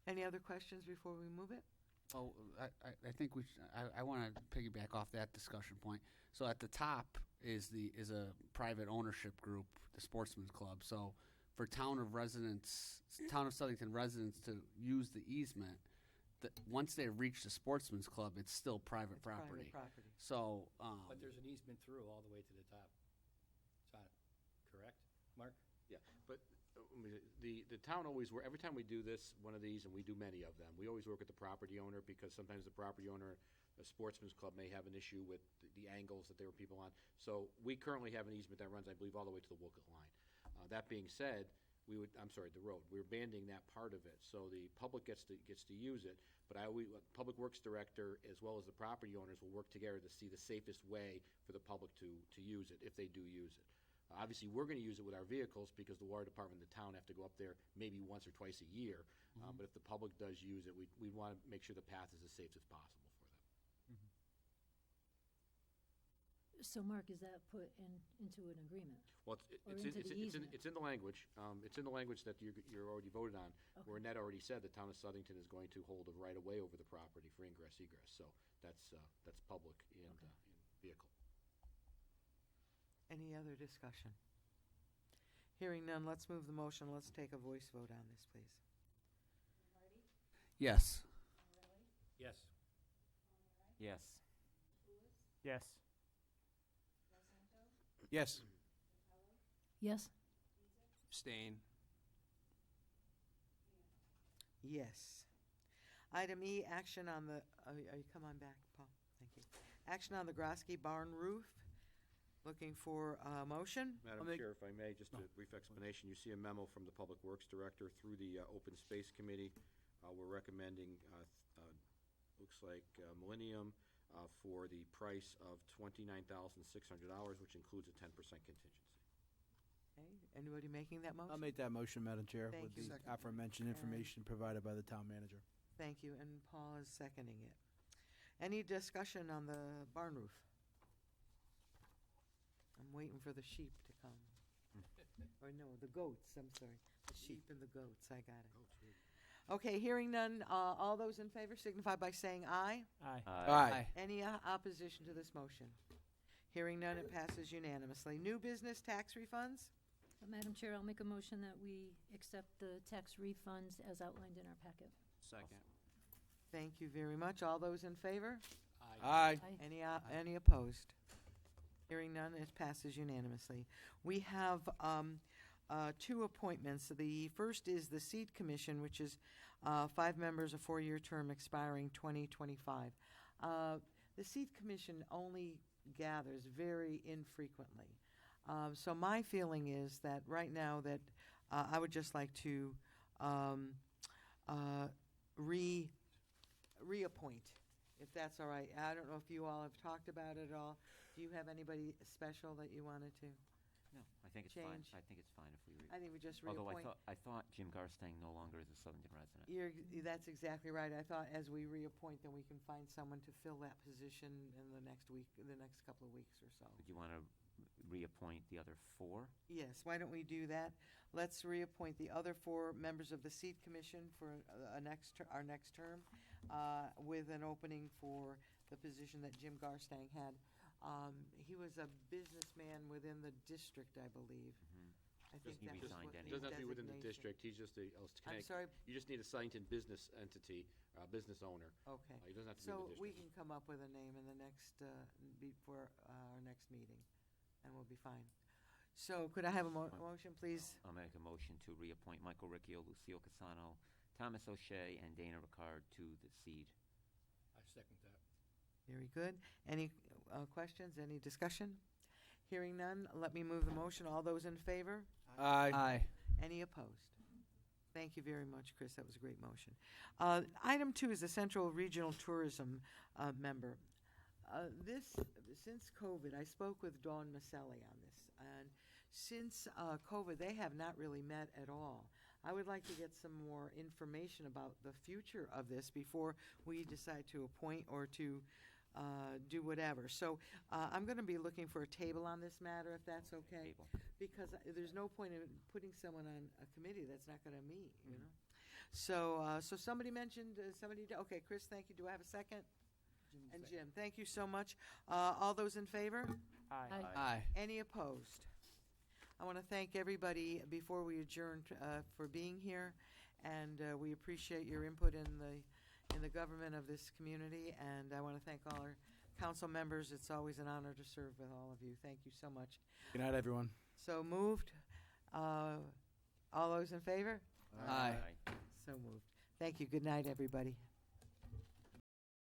Any other questions before we move it? Oh, I think I want to piggyback off that discussion point. So at the top is a private ownership group, the Sportsman's Club. So for town of Southington residents to use the easement, once they reach the Sportsman's Club, it's still private property. Private property. So, But there's an easement through all the way to the top. Is that correct, Mark? Yeah, but the town always, every time we do this, one of these, and we do many of them, we always work with the property owner because sometimes the property owner, a Sportsman's Club may have an issue with the angles that there were people on. So we currently have an easement that runs, I believe, all the way to the Wookett line. That being said, the road. We're abandoning that part of it, so the public gets to use it. But Public Works Director, as well as the property owners, will work together to see the safest way for the public to use it, if they do use it. Obviously, we're going to use it with our vehicles because the water department and the town have to go up there maybe once or twice a year. But if the public does use it, we want to make sure the path is as safe as possible for them. So Mark, is that put into an agreement? Well, Or into the easement? it's in the language. It's in the language that you're already voted on, where Ned already said the town of Southington is going to hold a right-of-way over the property for ingress, egress. So that's public and vehicle. Any other discussion? Hearing none, let's move the motion. Let's take a voice vote on this, please. yes. Yes. Yes. Yes. Yes. Yes? Abstain. Yes. Item E, action on the, come on back, Paul. Thank you. Action on the Grassy barn roof. Looking for a motion? Madam Chair, if I may, just a brief explanation. You see a memo from the Public Works Director through the Open Space Committee. We're recommending, looks like Millennium, for the price of $29,600, which includes a 10% contingency. Okay, anybody making that motion? I'll make that motion, Madam Chair, Thank with you. the aforementioned information provided by the town manager. Thank you, and Paul is seconding it. Any discussion on the barn roof? I'm waiting for the sheep to come. Or no, the goats, I'm sorry. The sheep and the goats, I got it. Okay, hearing none, all those in favor signify by saying aye. Aye. Aye. Any opposition to this motion? Hearing none, it passes unanimously. New business tax refunds? Madam Chair, I'll make a motion that we accept the tax refunds as outlined in our packet. Second. Thank you very much. All those in favor? Aye. Any opposed? Hearing none, it passes unanimously. We have two appointments. The first is the Seed Commission, which is 5 members, a 4-year term expiring 2025. The Seed Commission only gathers very infrequently. So my feeling is that right now that I would just like to reappoint, if that's all right. I don't know if you all have talked about it at all. Do you have anybody special that you wanted to? No, I think it's fine. Change. I think it's fine if we I think we just Although reappoint. I thought Jim Garstang no longer is a Southington resident. That's exactly right. I thought as we reappoint, then we can find someone to fill that position in the next week, the next couple of weeks or so. Would you want to reappoint the other 4? Yes, why don't we do that? Let's reappoint the other 4 members of the Seed Commission for our next term, with an opening for the position that Jim Garstang had. He was a businessman within the district, I believe. I think He that was resigned what It his doesn't have to be within the designation. district, he's just a, I'm sorry? you just need a Southington business entity, business owner. Okay. He doesn't have to be in the So we district. can come up with a name in the next, before our next meeting, and we'll be fine. So could I have a motion, please? I'll make a motion to reappoint Michael Riccio, Lucille Casano, Thomas O'Shea, and Dana Ricard to the Seed. I second that. Very good. Any questions, any discussion? Hearing none, let me move the motion. All those in favor? Aye. Any opposed? Thank you very much, Chris. That was a great motion. Item 2 is the Central Regional Tourism member. Since COVID, I spoke with Dawn Maselli on this, and since COVID, they have not really met at all. I would like to get some more information about the future of this before we decide to appoint or to do whatever. So I'm going to be looking for a table on this matter, if that's okay. Because there's no point in putting someone on a committee that's not going to meet, you know? So somebody mentioned, okay, Chris, thank you. Do I have a second? And Jim, thank you so much. All those in favor? Aye. Aye. Any opposed? I want to thank everybody before we adjourn for being here, and we appreciate your input in the government of this community, and I want to thank all our council members. It's always an honor to serve with all of you. Thank you so much. Good night, everyone. So moved. All those in favor? Aye. So moved. Thank you. Good night, everybody.